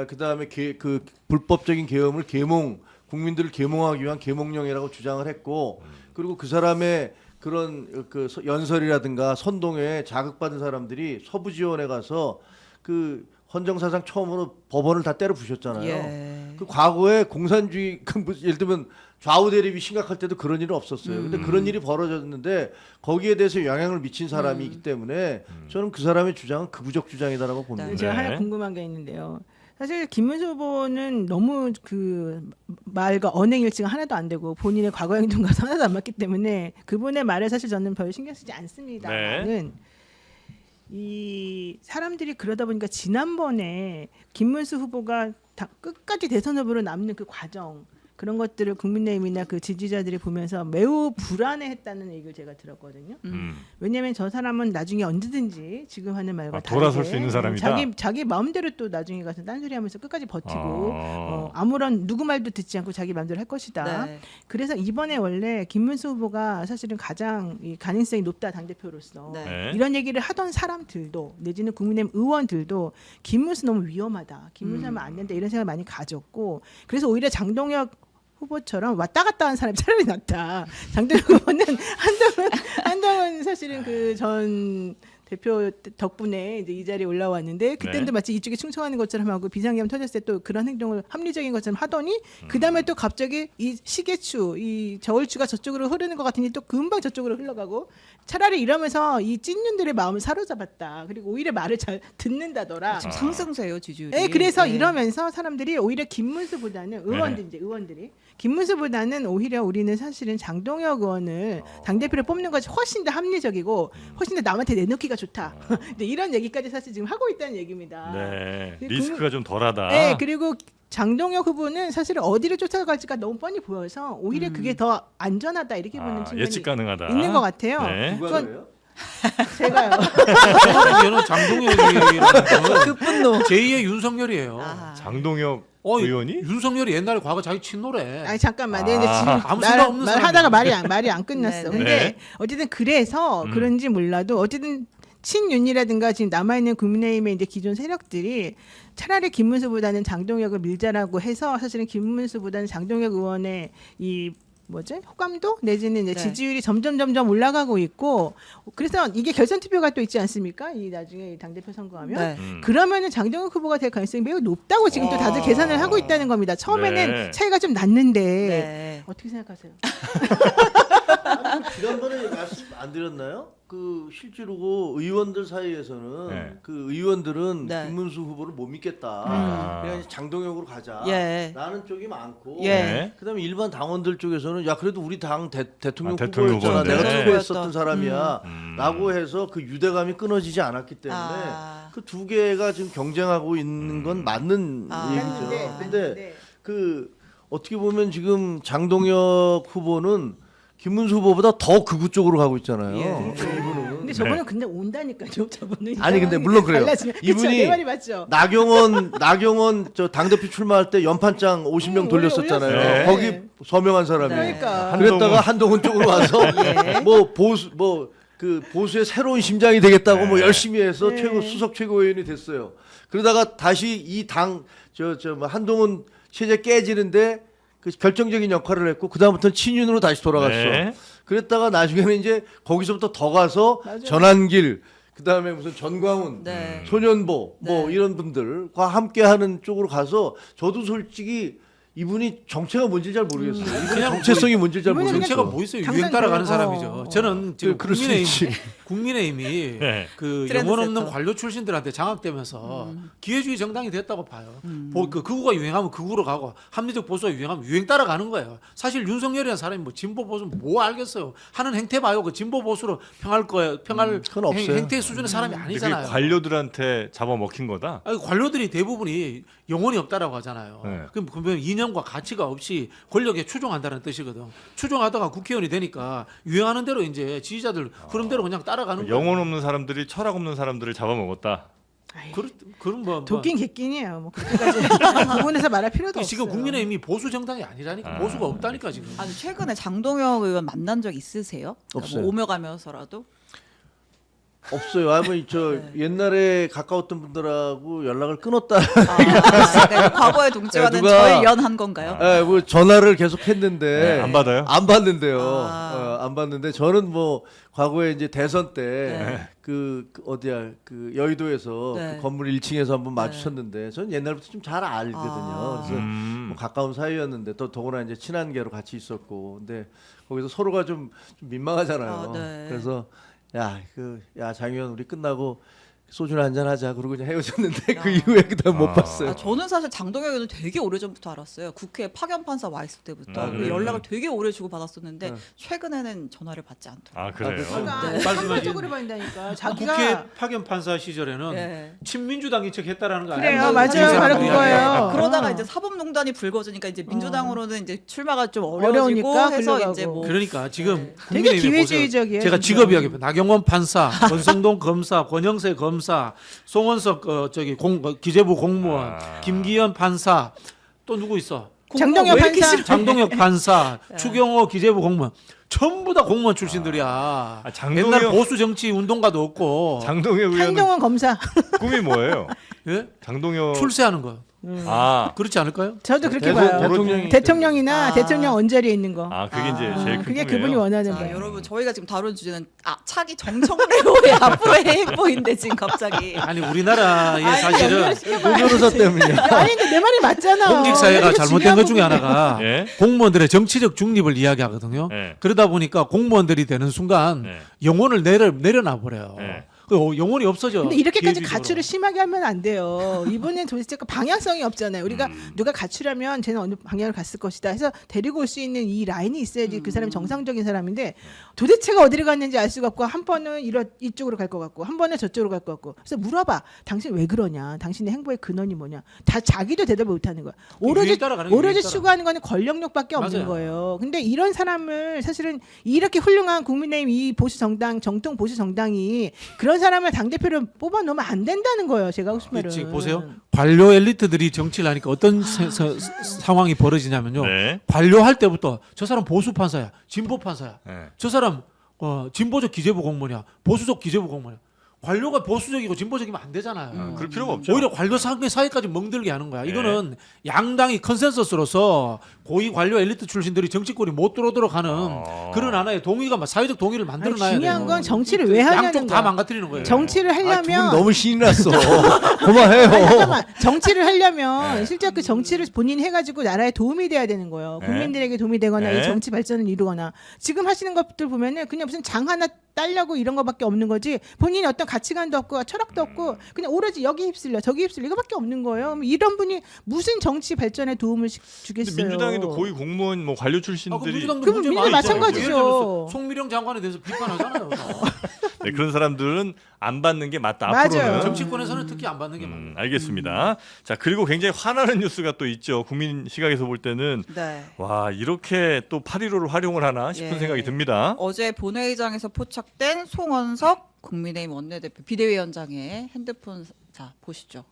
그다음에 그 불법적인 계엄을 국민들을 계몽하기 위한 계몽령이라고 주장을 했고 그리고 그 사람의 그런 그 연설이라든가 선동에 자극받은 사람들이 서부지원에 가서 그 헌정사상 처음으로 법원을 다 때려 부셨잖아요. 예. 그 과거에 공산주의 예를 들면 좌우 대립이 심각할 때도 그런 일은 없었어요. 근데 그런 일이 벌어졌는데 거기에 대해서 영향을 미친 사람이기 때문에 저는 그 사람의 주장은 극우적 주장이다라고 봅니다. 네. 제가 네. 하나 궁금한 게 있는데요. 사실 김문수 후보는 너무 그 말과 언행 일치가 하나도 안 되고 본인의 과거 행동과 하나도 안 맞기 때문에 그분의 말에 사실 저는 별 신경 쓰지 않습니다는 이 사람들이 그러다 보니까 지난번에 김문수 후보가 끝까지 대선 후보로 남는 그 과정 그런 것들을 국민의힘이나 그 지지자들이 보면서 매우 불안해했다는 얘기를 제가 들었거든요. 왜냐하면 저 사람은 나중에 언제든지 지금 하는 말과 돌아설 다르게 수 있는 사람이다. 자기 마음대로 또 나중에 가서 딴소리하면서 끝까지 버티고 아무런 누구 말도 듣지 않고 자기 마음대로 할 것이다. 네. 그래서 이번에 원래 김문수 후보가 사실은 가장 이 가능성이 높다 당대표로서 네. 네. 이런 얘기를 하던 사람들도 내지는 국민의힘 의원들도 김문수 너무 위험하다. 김문수 하면 안 된다. 이런 생각을 많이 가졌고 그래서 오히려 장동혁 후보처럼 왔다 갔다 한 사람이 차라리 낫다. 장동혁 후보는 한동훈 사실은 그 전 대표 덕분에 이제 이 자리에 올라왔는데 그때도 네. 마치 이쪽에 충청하는 것처럼 하고 비상계엄 터졌을 때 또 그런 행동을 합리적인 것처럼 하더니 그 다음에 또 갑자기 이 시계추, 이 저울추가 저쪽으로 흐르는 것 같으니 또 금방 저쪽으로 흘러가고 차라리 이러면서 이 찐년들의 마음을 사로잡았다. 그리고 오히려 말을 잘 듣는다더라. 지금 상승세요 지지율이. 네, 그래서 네. 이러면서 사람들이 오히려 김문수보다는 의원들이 김문수보다는 오히려 우리는 사실은 장동혁 의원을 당대표를 뽑는 것이 훨씬 더 합리적이고 훨씬 더 남한테 내놓기가 좋다. 근데 이런 얘기까지 사실 지금 하고 있다는 얘기입니다. 네. 그 리스크가 좀 덜하다. 네, 그리고 장동혁 후보는 사실은 어디를 쫓아갈지가 너무 뻔히 보여서 오히려 그게 더 안전하다 이렇게 보는 측면이 예측 가능하다. 있는 것 같아요. 네. 누가 그건- 그래요? 제가요. 저는 장동혁이라는 급분노. 제2의 윤석열이에요. 아하. 장동혁 어, 의원이 윤석열이 옛날에 과거 자기 친노래. 아니 잠깐만, 내가 이제 지금 아무 생각 없는 말하다가 사람이야. 말이 안 끝났어. 네, 근데 네. 어쨌든 그래서 그런지 몰라도 어쨌든 친윤이라든가 지금 남아있는 국민의힘의 이제 기존 세력들이 차라리 김문수보다는 장동혁을 밀자라고 해서 사실은 김문수보다는 장동혁 의원의 이 호감도 내지는 이제 네. 지지율이 점점 올라가고 있고 그래서 이게 결선 투표가 또 있지 않습니까? 이 나중에 당 대표 선거하면 네. 그러면은 장동혁 후보가 될 가능성이 매우 높다고 지금 또 다들 계산을 하고 있다는 겁니다. 처음에는 네. 차이가 좀 났는데 네. 어떻게 생각하세요? 지난번에 말씀 안 드렸나요? 그 실제로 그 의원들 사이에서는 네. 그 의원들은 네. 김문수 후보를 못 믿겠다. 그냥 이제 장동혁으로 가자. 예. 라는 쪽이 많고. 예. 네. 그다음에 일반 당원들 쪽에서는 야 그래도 우리 당 대통령 대통령 후보였잖아. 후보인데. 내가 네. 투표했었던 사람이야. 라고 해서 그 유대감이 끊어지지 않았기 때문에 아. 그 두 개가 지금 경쟁하고 있는 건 맞는 아. 얘기죠. 근데 네. 그 어떻게 보면 지금 장동혁 후보는 김문수 후보보다 더 극우 쪽으로 가고 있잖아요. 예. 이분은. 근데 저분은 근데 온다니까요. 저분은 아니, 근데 물론 그래요. 이분이 내 말이 맞죠. 나경원 저 당대표 출마할 때 연판장 50명 돌렸었잖아요. 올렸어요. 거기 네. 서명한 사람이. 그러니까. 그랬다가 한동훈 쪽으로 와서 예. 뭐 보수의 새로운 심장이 되겠다고 뭐 네. 열심히 해서 네. 수석 최고위원이 됐어요. 그러다가 다시 이 당 뭐 한동훈 체제 깨지는데 그 결정적인 역할을 했고 그다음부터는 친윤으로 다시 돌아갔어. 네. 그랬다가 나중에는 이제 거기서부터 더 가서 맞아요. 전한길 그다음에 무슨 전광훈 네. 소년보 뭐 네. 이런 분들과 함께하는 쪽으로 가서 저도 솔직히 이분이 정체가 뭔지 잘 모르겠어요. 이분의 그냥 정체성이 뭔지 잘 이분은 모르겠어요. 정체가 뭐 있어요? 당선 유행 따라가는 어. 사람이죠. 저는 지금 그럴 수 있지. 국민의힘이 네. 그 트렌드 영혼 없는 세터. 관료 출신들한테 장악되면서 기회주의 정당이 됐다고 봐요. 그 극우가 유행하면 극우로 가고 합리적 보수가 유행하면 유행 따라가는 거예요. 사실 윤석열이라는 사람이 뭐 진보 보수 뭐 알겠어요. 하는 행태 봐요. 그 진보 보수로 평할 거예요. 평할 그건 없어요. 행태 수준의 사람이 근데 아니잖아요. 그게 관료들한테 잡아먹힌 거다. 아니, 관료들이 대부분이 영혼이 없다라고 하잖아요. 네. 그럼 그러면 이념과 가치가 없이 권력에 추종한다는 뜻이거든. 추종하다가 국회의원이 되니까 유행하는 대로 이제 지지자들 흐름대로 그냥 따라가는 거예요. 영혼 없는 사람들이 철학 없는 사람들을 잡아먹었다. 그런 뭐 도끼는 개끼니에요. 뭐 그렇게까지 구분해서 말할 필요도 없어요. 지금 국민의힘이 보수 정당이 아니라니까. 보수가 없다니까 지금. 아니 최근에 장동혁 의원 만난 적 있으세요? 그러니까 없어요. 뭐 오며 가면서라도. 없어요. 아무 저 옛날에 가까웠던 분들하고 연락을 끊었다. 네, 과거의 동지와는 누가- 절연한 건가요? 뭐 전화를 계속 했는데 네, 안 받아요? 안 받는데요. 아. 안 받는데 저는 뭐 과거에 이제 대선 때 네. 그 어디야 그 여의도에서 네. 그 건물 1층에서 한번 마주쳤는데 저는 옛날부터 좀 잘 알거든요. 아. 그래서 뭐 가까운 사이였는데 또 더구나 이제 친한 계로 같이 있었고 근데 거기서 서로가 좀 민망하잖아요. 아, 네. 그래서 야 장의원 우리 끝나고 소주나 한잔 하자 그러고 그냥 헤어졌는데 그 이후에 그다음 못 봤어요. 저는 사실 장동혁 의원은 되게 오래전부터 알았어요. 국회 파견 판사 와 있을 때부터 아, 그래요? 연락을 되게 오래 주고 받았었는데 최근에는 전화를 받지 않더라고요. 아 그래요. 그러니까 네. 상관적으로 본다니까. 자기가 국회 파견 판사 시절에는 네. 친민주당인 척 했다라는 거 그래요. 아니에요? 맞아요. 지금 바로 사람들이 그거예요. 이야기하는 거. 그러다가 어. 이제 사법농단이 불거지니까 이제 민주당으로는 이제 출마가 좀 어려우니까 어려우니까 해서 끌려가고. 이제 뭐 그러니까 지금 되게 국민의힘에 기회주의적이에요. 보세요. 제가 진짜. 직업 이야기 나경원 판사, 권성동 검사, 권영세 검사, 송원석 기재부 공무원, 아. 김기현 판사, 또 누구 있어? 장동혁 왜 이렇게 판사. 싫어? 장동혁 판사, 네. 추경호 기재부 공무원 전부 다 공무원 출신들이야. 장동혁- 옛날 보수 정치 운동가도 없고 장동혁 의원은 한동훈 검사. 꿈이 뭐예요? 예? 장동혁 출세하는 거. 아, 그렇지 않을까요? 저도 그렇게 대선- 봐요. 대통령이 대통령이나 아. 대통령 언저리에 있는 거. 그게 이제 아, 제일 큰 그게 꿈이에요. 그분이 원하는 자, 거예요. 여러분 저희가 지금 다룬 주제는 차기 정청래호의 앞으로의 행보인데 지금 갑자기 아니 우리나라의 사실은 노 변호사 때문이야. 아니 근데 내 말이 맞잖아. 공직 사회가 잘못된 것 중에 하나가 예? 공무원들의 정치적 중립을 이야기하거든요. 예. 그러다 보니까 공무원들이 되는 순간 네. 영혼을 내려놔 버려요. 네. 영혼이 없어져. 근데 이렇게까지 기회주의적으로. 가출을 심하게 하면 안 돼요. 이분은 도대체 그 방향성이 없잖아요. 우리가 누가 가출하면 쟤는 어느 방향을 갔을 것이다 해서 데리고 올 수 있는 이 라인이 있어야지 그 사람이 정상적인 사람인데 도대체가 어디를 갔는지 알 수가 없고 한 번은 이쪽으로 갈 것 같고 한 번은 저쪽으로 갈 것 같고 그래서 물어봐. 당신 왜 그러냐? 당신의 행보의 근원이 뭐냐? 다 자기도 대답을 못하는 거야. 유행 따라가는 거예요, 오로지 유행 따라. 추구하는 거는 권력욕밖에 없는 맞아요. 거예요. 근데 이런 사람을 사실은 이렇게 훌륭한 국민의힘 이 보수 정당 정통 보수 정당이 그런 사람을 당 대표로 뽑아 놓으면 안 된다는 거예요. 제가 하고 싶은 말은. 지금 보세요. 관료 엘리트들이 정치를 하니까 어떤 상황이 벌어지냐면요. 네. 관료할 때부터 저 사람 보수 판사야, 진보 판사야. 네. 저 사람 진보적 기재부 공무원이야, 보수적 기재부 공무원이야. 관료가 보수적이고 진보적이면 안 되잖아요. 그럴 필요가 없죠. 오히려 관료 사이까지 멍들게 하는 거야. 이거는 양당이 컨센서스로서 고위 관료 엘리트 출신들이 정치권이 못 들어오도록 하는 그런 하나의 동의가 사회적 동의를 아니, 만들어놔야 돼요. 중요한 건 정치를 왜 하냐는 양쪽 다 거야. 망가뜨리는 거예요. 정치를 두 하려면 분 너무 신이 났어. 그만해요. 잠깐만 정치를 하려면 실제 그 정치를 본인이 해가지고 나라에 도움이 돼야 되는 거예요. 네. 국민들에게 도움이 되거나 네. 이 정치 발전을 이루거나 지금 하시는 것들 보면은 그냥 무슨 장 하나 딸려고 이런 거밖에 없는 거지 본인이 어떤 가치관도 없고 철학도 없고 그냥 오로지 여기 휩쓸려 저기 휩쓸려 이거밖에 없는 거예요. 그럼 이런 분이 무슨 정치 발전에 도움을 근데 주겠어요? 민주당에도 고위 공무원 뭐 관료 그 출신들이 민주당도 그럼 문제 민주 많이 마찬가지죠. 있잖아요. 예를 들어서 송미령 장관에 대해서 비판하잖아요. 네, 그런 사람들은 안 받는 게 맞다. 맞아요. 앞으로는. 정치권에서는 특히 안 받는 게 많아요. 알겠습니다. 자 그리고 굉장히 화나는 뉴스가 또 있죠. 국민 시각에서 볼 때는 네. 와 이렇게 또 8.15를 활용을 하나 싶은 예. 생각이 듭니다. 어제 본회의장에서 포착된 송원석 국민의힘 원내대표 비대위원장의 핸드폰 자 보시죠.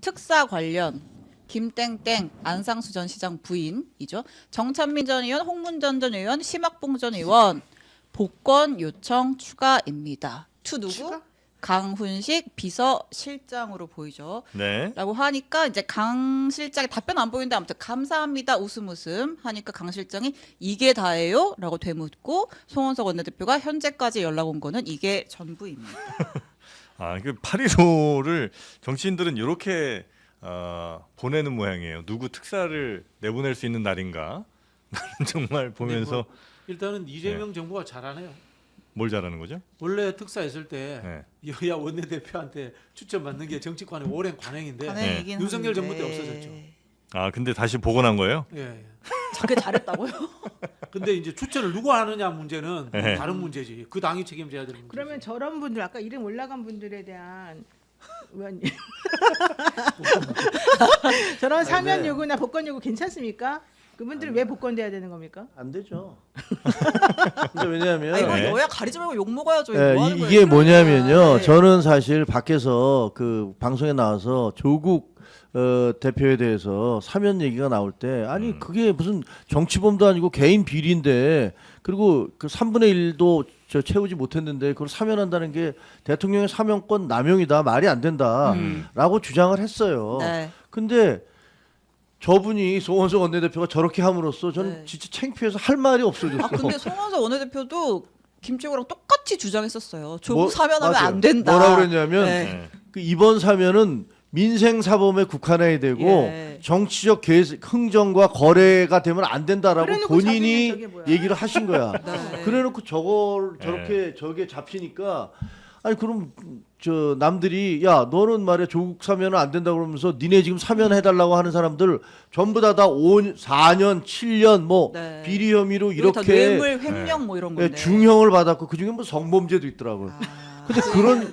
특사 관련 김땡땡 안상수 전 시장 부인이죠. 정찬민 전 의원, 홍문전 전 의원, 심학봉 전 의원 복권 요청 추가입니다. 투 누구? 강훈식 비서실장으로 보이죠. 네. 라고 하니까 이제 강 실장이 답변 안 보이는데 아무튼 감사합니다 웃음 하니까 강 실장이 이게 다예요? 라고 되묻고 송원석 원내대표가 현재까지 연락 온 거는 이게 전부입니다. 그 8.15를 정치인들은 이렇게 보내는 모양이에요. 누구 특사를 내보낼 수 있는 날인가? 나는 정말 보면서 일단은 이재명 정부가 잘하네요. 뭘 잘하는 거죠? 원래 특사했을 때 네. 여야 원내대표한테 추천받는 게 정치권의 오랜 관행인데 관행이긴 윤석열 한데. 정부 때 없어졌죠. 아 근데 다시 복원한 거예요? 예. 저게 잘했다고요? 근데 이제 추천을 누가 하느냐 문제는 네. 다른 문제지. 그 당이 책임져야 되는 문제지. 그러면 저런 분들 아까 이름 올라간 분들에 대한 의원님 저런 사면 네. 요구나 복권 요구 괜찮습니까? 그분들은 왜 복권돼야 되는 겁니까? 안 되죠. 근데 왜냐하면 아 이거 네. 여야 가리지 말고 욕 먹어야죠. 예, 뭐 하는 거예요? 이게 뭐냐면요. 네. 저는 사실 밖에서 그 방송에 나와서 조국 대표에 대해서 사면 얘기가 나올 때 아니 그게 무슨 정치범도 아니고 개인 비리인데 그리고 그 3분의 1도 저 채우지 못했는데 그걸 사면한다는 게 대통령의 사면권 남용이다 말이 안 된다라고 주장을 했어요. 네. 근데 저분이 송원석 원내대표가 저렇게 함으로써 저는 네. 진짜 창피해서 할 말이 없어졌어요. 아 근데 송원석 원내대표도 김치국이랑 똑같이 주장했었어요. 조국 뭐, 사면하면 맞아요. 안 된다. 뭐라 그랬냐면 네. 네. 그 이번 사면은 민생 사범에 국한해야 되고 예. 정치적 흥정과 거래가 되면 안 된다라고 그래놓고 본인이 잡히면 저게 뭐야. 얘기를 하신 거야. 네. 그래놓고 저걸 저렇게 저게 잡히니까 아니 그럼 저 남들이 야 너는 말이야 조국 사면은 안 된다 그러면서 니네 지금 사면해달라고 하는 사람들 전부 다 4년 7년 뭐 네. 비리 혐의로 이거 다 이렇게 뇌물 횡령 뭐 이런 예, 건데. 중형을 받았고 그 중에 뭐 성범죄도 있더라고요. 아. 근데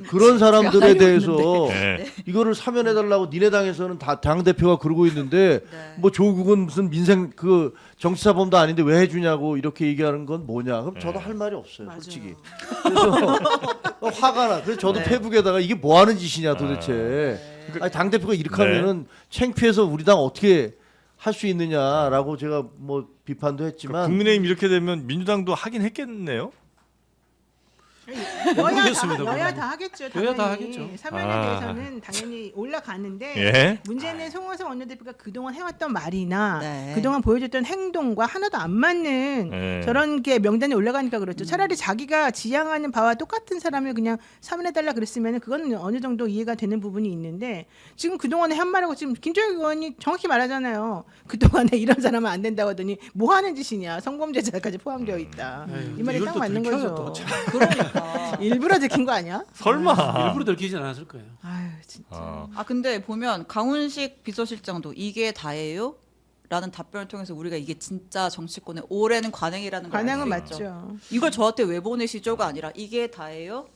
그런 사람들에 알고 대해서 네. 이거를 사면해달라고 니네 당에서는 다 당 대표가 그러고 있는데 네. 뭐 조국은 무슨 민생 그 정치사범도 아닌데 왜 해주냐고 이렇게 얘기하는 건 뭐냐? 그럼 저도 할 말이 없어요, 맞아요. 솔직히. 그래서 화가 나. 그래서 저도 네. 페북에다가 이게 뭐 하는 짓이냐 도대체. 아니 당 대표가 이렇게 네. 하면은 창피해서 우리 당 어떻게 할 수 있느냐라고 제가 뭐 비판도 했지만 국민의힘 이렇게 되면 민주당도 하긴 했겠네요. 모르겠습니다, 여야 그거는. 다 하겠죠. 여야 다 당연히. 하겠죠. 사면에 아. 대해서는 당연히 올라가는데 예. 문제는 송원석 원내대표가 그동안 해왔던 말이나 네. 그동안 보여줬던 행동과 하나도 안 맞는 예. 저런 게 명단에 올라가니까 그렇죠. 차라리 자기가 지향하는 바와 똑같은 사람을 그냥 사면해달라 그랬으면 그건 어느 정도 이해가 되는 부분이 있는데 지금 그동안에 한 말하고 지금 김정일 의원이 정확히 말하잖아요. 그동안에 이런 사람은 안 된다고 하더니 뭐 하는 짓이냐. 성범죄자까지 포함되어 있다. 에휴, 이 말이 이걸 딱 또 맞는 들켜요, 거죠. 또 참. 그러니까. 일부러 들킨 거 아니야? 설마. 일부러 들키진 않았을 거예요. 아유 진짜. 아 근데 보면 강훈식 비서실장도 이게 다예요? 라는 답변을 통해서 우리가 이게 진짜 정치권의 오래는 관행이라는 걸 관행은 알수 있죠. 맞죠. 이걸 저한테 왜 보내시죠가 아니라 이게 다예요?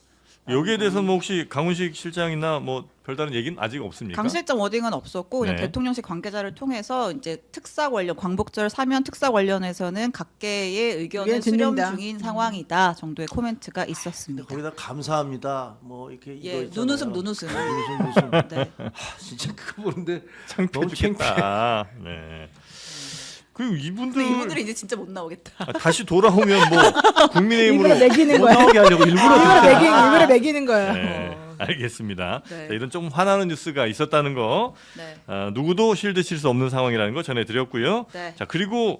여기에 대해서 뭐 혹시 강훈식 실장이나 뭐 별다른 얘기는 아직 없습니까? 강 실장 워딩은 없었고 그냥 네. 대통령실 관계자를 통해서 이제 특사 관련 광복절 사면 특사 관련해서는 각계의 의견을 의견 수렴 듣는다. 중인 상황이다 정도의 코멘트가 있었습니다. 거기다 감사합니다. 뭐 이렇게 이거 예, 있잖아요. 눈웃음 눈웃음. 눈웃음. 네. 진짜 그거 보는데 창피해 너무 죽겠다. 네. 그리고 이분들 근데 이분들이 이제 진짜 못 나오겠다. 다시 돌아오면 뭐 일부러 국민의힘으로 매기는 못 거야. 나오게 하려고 일부러 일부러 매기는 거야. 네, 알겠습니다. 네. 자, 이런 좀 화나는 뉴스가 있었다는 거 네. 누구도 실드 칠 수 없는 상황이라는 거 전해드렸고요. 네. 자 그리고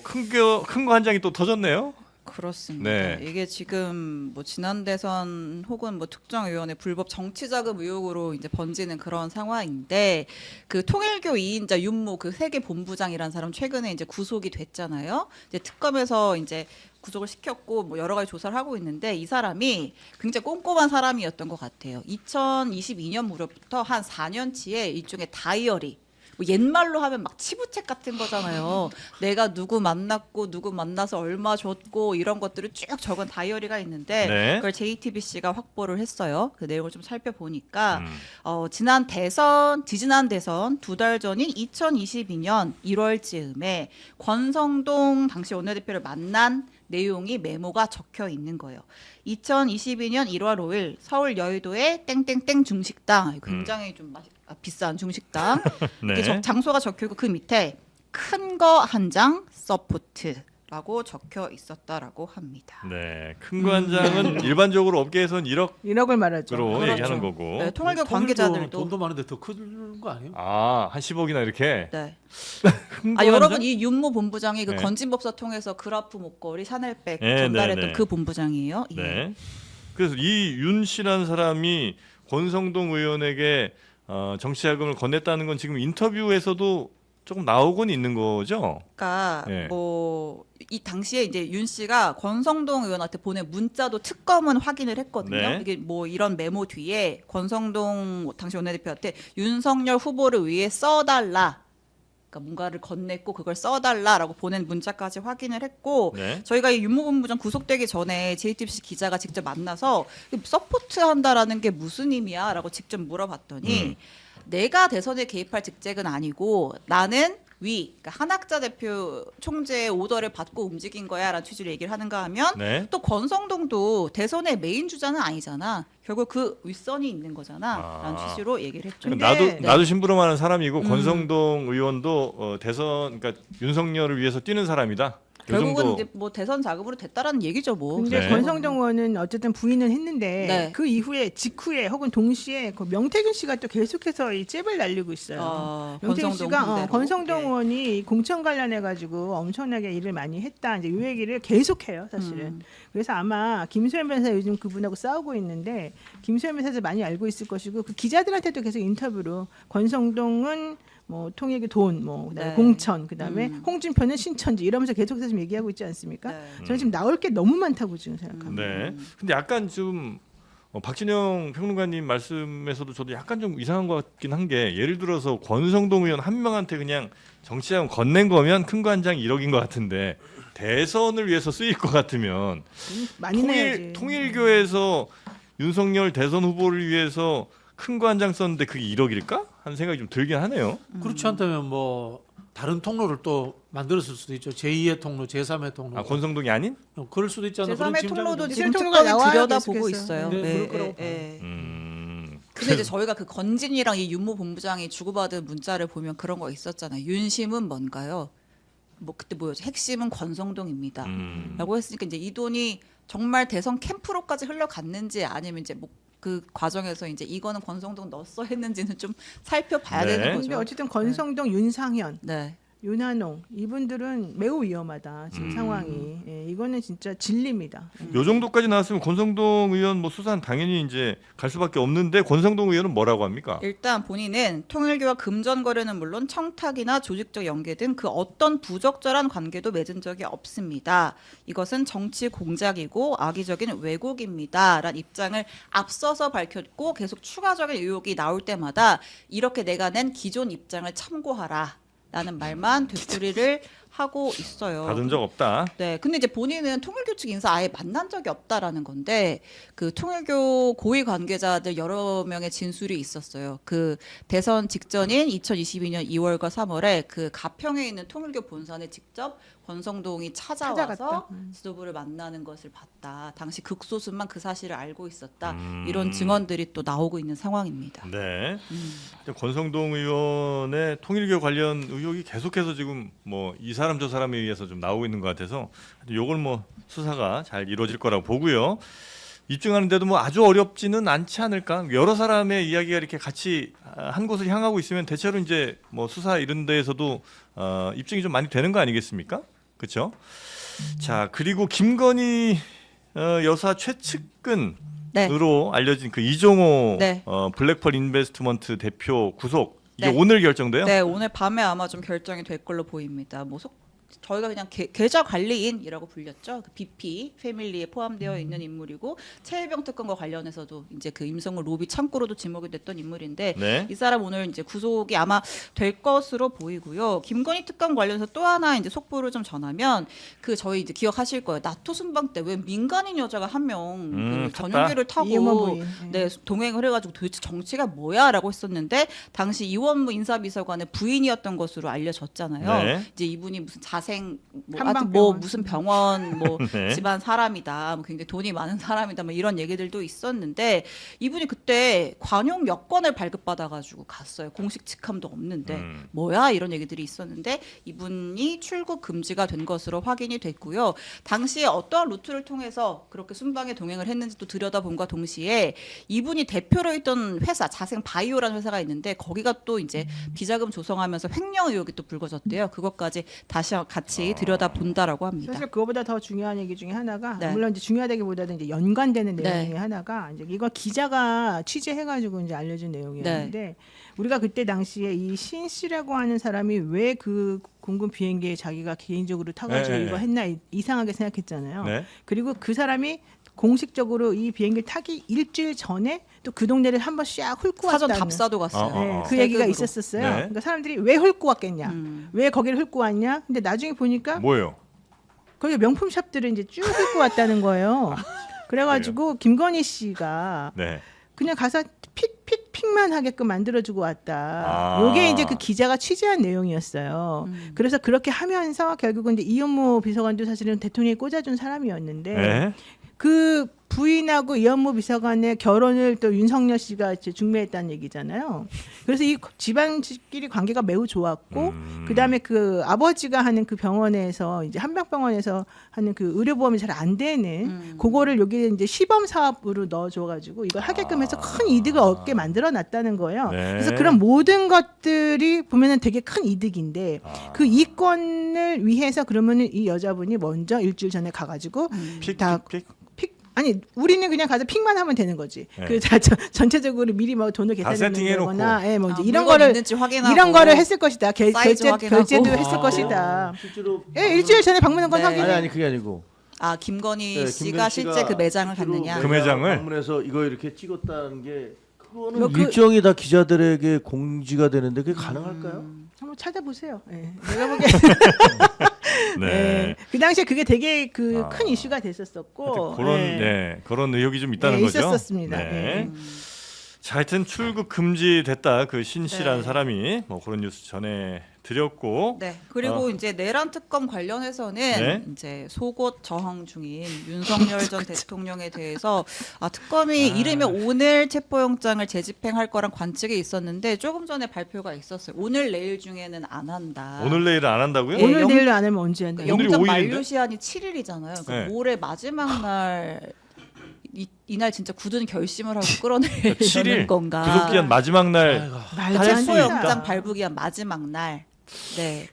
큰 거 한 장이 또 터졌네요. 그렇습니다. 네. 이게 지금 뭐 지난 대선 혹은 뭐 특정 의원의 불법 정치 자금 의혹으로 이제 번지는 그런 상황인데 그 통일교 2인자 윤모 그 세계 본부장이라는 사람 최근에 이제 구속이 됐잖아요. 이제 특검에서 이제 구속을 시켰고 뭐 여러 가지 조사를 하고 있는데 이 사람이 굉장히 꼼꼼한 사람이었던 것 같아요. 2022년 무렵부터 한 4년치의 일종의 다이어리 뭐 옛말로 하면 막 치부책 같은 거잖아요. 내가 누구 만났고 누구 만나서 얼마 줬고 이런 것들을 쭉 적은 다이어리가 있는데 네. 그걸 JTBC가 확보를 했어요. 그 내용을 좀 살펴보니까 음. 지지난 대선 2달 전인 2022년 1월쯤에 권성동 당시 원내대표를 만난 내용이 메모가 적혀 있는 거예요. 2022년 1월 5일 서울 여의도의 땡땡땡 중식당 굉장히 좀 비싼 중식당 네. 이게 장소가 적혀 있고 그 밑에 큰 거 한 장 서포트라고 적혀 있었다라고 합니다. 네, 큰 거 한 장은 일반적으로 업계에서는 1억으로 1억을 말하죠. 그렇죠. 얘기하는 거고. 네, 통일교 통일교는 관계자들도 돈도 많은데 더 큰 거 아니에요? 한 10억이나 이렇게. 네. 큰거 아 한 여러분 장? 이 윤모 본부장이 그 네. 건진법사 통해서 그라프 목걸이 샤넬백 네, 전달했던 네, 네. 그 본부장이에요. 예. 네. 그래서 이 윤 씨라는 사람이 권성동 의원에게 정치자금을 건넸다는 건 지금 인터뷰에서도 조금 나오곤 있는 거죠. 그러니까 예. 뭐 이 당시에 이제 윤 씨가 권성동 의원한테 보낸 문자도 특검은 확인을 했거든요. 네. 이게 뭐 이런 메모 뒤에 권성동 당시 원내대표한테 윤석열 후보를 위해 써달라. 그러니까 뭔가를 건넸고 그걸 써달라라고 보낸 문자까지 확인을 했고 네. 저희가 이 윤모본부장 구속되기 전에 JTBC 기자가 직접 만나서 서포트한다라는 게 무슨 의미야라고 직접 물어봤더니 내가 대선에 개입할 직책은 아니고 나는 그러니까 한학자 대표 총재의 오더를 받고 움직인 거야라는 취지로 얘기를 하는가 하면 네. 또 권성동도 대선의 메인 주자는 아니잖아. 결국 그 윗선이 있는 거잖아라는 취지로 얘기를 했죠. 근데- 나도 심부름하는 사람이고 권성동 의원도 대선 그러니까 윤석열을 위해서 뛰는 사람이다. 요 결국은 정도. 이제 뭐 대선 자금으로 됐다라는 얘기죠, 뭐. 근데 네. 권성동 의원은 어쨌든 부인을 했는데 네. 그 이후에 직후에 혹은 동시에 그 명태균 씨가 또 계속해서 이 잽을 날리고 있어요. 명태균 권성동 씨가 상대로. 권성동 예. 의원이 공천 관련해 가지고 엄청나게 일을 많이 했다. 이제 이 얘기를 계속해요, 사실은. 그래서 아마 김소연 변호사 요즘 그분하고 싸우고 있는데 김소연 변호사도 많이 알고 있을 것이고 그 기자들한테도 계속 인터뷰로 권성동은 뭐 통일교 돈, 뭐 그다음에 네. 공천, 그다음에 홍준표는 신천지 이러면서 계속해서 지금 얘기하고 있지 않습니까? 네. 저는 지금 나올 게 너무 많다고 지금 생각합니다. 네. 근데 약간 좀 박진영 평론가님 말씀에서도 저도 약간 좀 이상한 것 같긴 한 게 예를 들어서 권성동 의원 한 명한테 그냥 정치자금 건넨 거면 큰 거 한 장 1억인 것 같은데 대선을 위해서 쓰일 것 같으면 많이 내야지. 통일교에서 윤석열 대선 후보를 위해서 큰 거 한 장 썼는데 그게 1억일까? 하는 생각이 좀 들긴 하네요. 그렇지 않다면 뭐 다른 통로를 또 만들었을 수도 있죠. 제2의 통로, 제3의 통로. 권성동이 아닌? 그럴 수도 있지 않나 그런 제3의 짐작이 통로도 좀- 지금 통로가 특검이 나와요, 들여다보고 계속해서. 있어요. 네, 그럴 거라고 예. 근데 이제 저희가 그 건진이랑 이 윤모 본부장이 주고받은 문자를 보면 그런 거 있었잖아요. 윤심은 뭔가요? 뭐 그때 뭐였죠? 핵심은 권성동입니다. 라고 했으니까 이제 이 돈이 정말 대선 캠프로까지 흘러갔는지 아니면 이제 뭐 그 과정에서 이제 이거는 권성동 넣었어 했는지는 좀 살펴봐야 네. 되는 근데 거죠. 어쨌든 권성동, 윤상현, 네. 윤한홍 이분들은 매우 위험하다 지금 상황이. 예, 이거는 진짜 진리입니다. 요 정도까지 나왔으면 권성동 의원 뭐 수사는 당연히 이제 갈 수밖에 없는데 권성동 의원은 뭐라고 합니까? 일단 본인은 통일교와 금전 거래는 물론 청탁이나 조직적 연계 등 그 어떤 부적절한 관계도 맺은 적이 없습니다. 이것은 정치 공작이고 악의적인 왜곡입니다라는 입장을 앞서서 밝혔고 계속 추가적인 의혹이 나올 때마다 이렇게 내가 낸 기존 입장을 참고하라. 라는 말만 되풀이를 하고 있어요. 받은 적 없다. 네, 근데 이제 본인은 통일교 측 인사 아예 만난 적이 없다라는 건데 그 통일교 고위 관계자들 여러 명의 진술이 있었어요. 그 대선 직전인 2022년 2월과 3월에 그 가평에 있는 통일교 본산에 직접 권성동이 찾아와서 찾아갔다. 지도부를 만나는 것을 봤다. 당시 극소수만 그 사실을 알고 있었다. 이런 증언들이 또 나오고 있는 상황입니다. 네. 권성동 의원의 통일교 관련 의혹이 계속해서 지금 뭐 이 사람 저 사람에 의해서 좀 나오고 있는 것 같아서 요걸 뭐 수사가 잘 이루어질 거라고 보고요. 입증하는데도 뭐 아주 어렵지는 않지 않을까? 여러 사람의 이야기가 이렇게 같이 한 곳을 향하고 있으면 대체로 이제 뭐 수사 이런 데에서도 입증이 좀 많이 되는 거 아니겠습니까? 그렇죠? 자, 그리고 김건희 여사 최측근으로 네. 알려진 그 이종호 네. 블랙펄 인베스트먼트 대표 구속 이게 네. 오늘 결정돼요? 네, 오늘 밤에 아마 좀 결정이 될 걸로 보입니다. 뭐 저희가 그냥 계좌 관리인이라고 불렸죠. 그 BP 패밀리에 포함되어 있는 인물이고 최혜병 특검과 관련해서도 이제 그 임성근 로비 창구로도 지목이 됐던 인물인데 네. 이 사람 오늘 이제 구속이 아마 될 것으로 보이고요. 김건희 특검 관련해서 또 하나 이제 속보를 좀 전하면 그 저희 이제 기억하실 거예요. 나토 순방 때 왜 민간인 여자가 한 명 그 탔다. 전용기를 이용호 타고 부인. 네, 동행을 해가지고 도대체 정치가 뭐야라고 했었는데 당시 이원무 인사비서관의 부인이었던 것으로 알려졌잖아요. 네. 이제 이분이 무슨 자생 뭐 한방병원. 하여튼 뭐 무슨 병원 뭐 네. 집안 사람이다, 뭐 굉장히 돈이 많은 사람이다, 뭐 이런 얘기들도 있었는데 이분이 그때 관용 여권을 발급받아가지고 갔어요. 공식 직함도 없는데 뭐야 이런 얘기들이 있었는데 이분이 출국 금지가 된 것으로 확인이 됐고요. 당시에 어떠한 루트를 통해서 그렇게 순방에 동행을 했는지도 들여다본과 동시에 이분이 대표로 있던 회사 자생 바이오라는 회사가 있는데 거기가 또 이제 비자금 조성하면서 횡령 의혹이 또 불거졌대요. 그것까지 다시 같이 들여다 본다라고 합니다. 사실 그거보다 더 중요한 얘기 중에 하나가 네. 물론 이제 중요하다기보다는 이제 연관되는 내용 네. 중에 하나가 이제 이거 기자가 취재해가지고 이제 알려준 내용이었는데 네. 우리가 그때 당시에 이 신 씨라고 하는 사람이 왜 그 공군 비행기에 자기가 개인적으로 타가지고 네, 이거 네. 했나 이상하게 생각했잖아요. 네. 그리고 그 사람이 공식적으로 이 비행기를 타기 일주일 전에 또 그 동네를 한번 샥 훑고 사전 왔다는 답사도 갔어요. 네, 그 세급으로. 얘기가 있었었어요. 네. 그러니까 사람들이 왜 훑고 왔겠냐, 왜 거기를 훑고 왔냐. 근데 나중에 보니까 뭐예요? 거기 명품 샵들을 이제 쭉 훑고 왔다는 거예요. 그래가지고 김건희 씨가 네. 그냥 가서 픽만 하게끔 만들어주고 왔다. 아. 요게 이제 그 기자가 취재한 내용이었어요. 그래서 그렇게 하면서 결국은 이제 이현모 비서관도 사실은 대통령이 꽂아준 사람이었는데 네. 그 부인하고 이현모 비서관의 결혼을 또 윤석열 씨가 이제 중매했다는 얘기잖아요. 그래서 이 집안끼리 관계가 매우 좋았고, 그다음에 그 아버지가 하는 그 병원에서 이제 한방병원에서 하는 그 의료보험이 잘 안 되는 그거를 여기 이제 시범 사업으로 넣어줘가지고 이걸 하게끔 해서 큰 이득을 얻게 만들어놨다는 거예요. 네. 그래서 그런 모든 것들이 보면은 되게 큰 이득인데 그 이권을 위해서 그러면은 이 여자분이 먼저 일주일 전에 가가지고 다 픽. 아니 우리는 그냥 가서 픽만 하면 되는 거지. 네. 그 전체적으로 미리 뭐 돈을 다 계산해놓거나, 예, 뭐 이제 이런 물건 거를 있는지 확인하고 이런 거를 했을 것이다. 사이즈 확인하고. 결제도 했을 것이다. 실제로 예, 일주일 전에 방문한 건 네. 확인해. 아니 그게 아니고 아 김건희 네, 씨가 실제 그 매장을 실제로 갔느냐? 그 매장을? 방문해서 이거 이렇게 찍었다는 게 그거는 뭐 그- 일정이 다 기자들에게 공지가 되는데 그게 가능할까요? 한번 찾아보세요. 예. 내가 보기에 네. 예. 그 당시에 그게 되게 그 아. 큰 이슈가 됐었었고 그런 예. 네, 그런 의혹이 좀 있다는 네, 거죠. 있었었습니다. 네. 예. 자, 하여튼 출국 금지됐다. 그 신 씨라는 네. 사람이 뭐 그런 뉴스 전해 드렸고. 네. 그리고 이제 내란 특검 관련해서는 네. 이제 속옷 저항 중인 윤석열 전 대통령에 대해서 특검이 이르면 오늘 체포영장을 재집행할 거란 관측이 있었는데 조금 전에 발표가 있었어요. 오늘 내일 중에는 안 한다. 오늘 내일은 안 한다고요? 예, 오늘 영- 내일 안 하면 언제 한다. 오늘이 영장 5일인데? 만료 시한이 7일이잖아요. 네. 올해 마지막 날 이날 진짜 굳은 결심을 하고 끌어내려는 7일 건가? 구속 기한 마지막 날 말도 할 안 수 된다. 있다. 체포영장 발부기한 마지막 날. 네.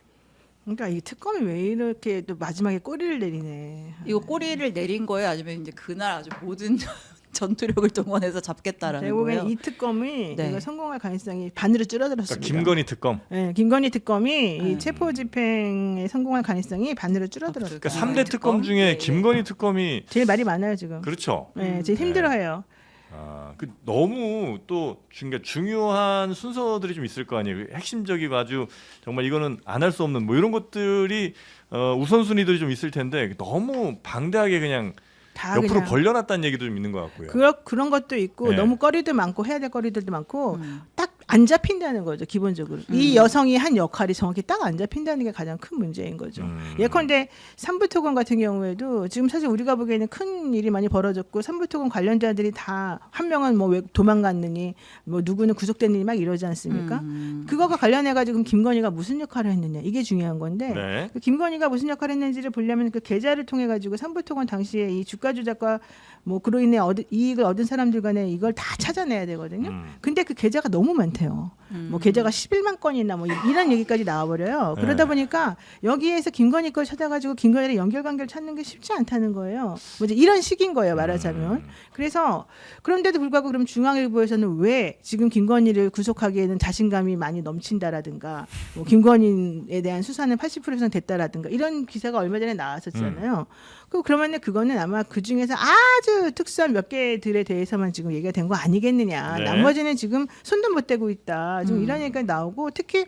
그러니까 이 특검이 왜 이렇게 또 마지막에 꼬리를 내리네. 이거 꼬리를 내린 거예요? 아니면 이제 그날 아주 모든 전투력을 동원해서 잡겠다라는 결국엔 거예요? 이 특검이 네. 이거 성공할 가능성이 반으로 줄어들었습니다. 그러니까 김건희 특검. 네, 김건희 특검이 이 체포 집행에 성공할 가능성이 반으로 줄어들었어요. 그러니까 김건희 3대 특검 특검? 중에 네. 김건희 특검이 제일 말이 많아요 지금. 그렇죠. 네, 제일 힘들어해요. 그 너무 또 중요한 순서들이 좀 있을 거 아니에요. 핵심적이고 아주 정말 이거는 안 할 수 없는 뭐 이런 것들이 우선순위들이 좀 있을 텐데 너무 방대하게 그냥 다 옆으로 그냥 벌려놨다는 얘기도 좀 있는 것 같고요. 그런 것도 있고 네. 너무 거리도 많고 해야 될 거리들도 많고 딱 안 잡힌다는 거죠 기본적으로. 이 여성이 한 역할이 정확히 딱 안 잡힌다는 게 가장 큰 문제인 거죠. 예컨대 삼부토건 같은 경우에도 지금 사실 우리가 보기에는 큰 일이 많이 벌어졌고 삼부토건 관련자들이 다 한 명은 뭐 왜 도망갔느니 뭐 누구는 구속된 일이 막 이러지 않습니까? 그거가 관련해 가지고 김건희가 무슨 역할을 했느냐 이게 중요한 건데 네. 그 김건희가 무슨 역할을 했는지를 보려면 그 계좌를 통해 가지고 삼부토건 당시에 이 주가 조작과 뭐 그로 인해 이익을 얻은 사람들 간에 이걸 다 찾아내야 되거든요. 근데 그 계좌가 너무 많대요. 뭐 계좌가 11만 건이나 뭐 이런 얘기까지 나와버려요. 그러다 네. 보니까 여기에서 김건희 걸 찾아가지고 김건희를 연결관계를 찾는 게 쉽지 않다는 거예요. 뭐 이제 이런 식인 거예요 말하자면. 그래서 그런데도 불구하고 그럼 중앙일보에서는 왜 지금 김건희를 구속하기에는 자신감이 많이 넘친다라든가 뭐 김건희에 대한 수사는 80% 이상 됐다라든가 이런 기사가 얼마 전에 나왔었잖아요. 그러면은 그거는 아마 그 중에서 아주 특수한 몇 개들에 대해서만 지금 얘기가 된 거 아니겠느냐. 네. 나머지는 지금 손도 못 대고 있다. 지금 이런 얘기가 나오고 특히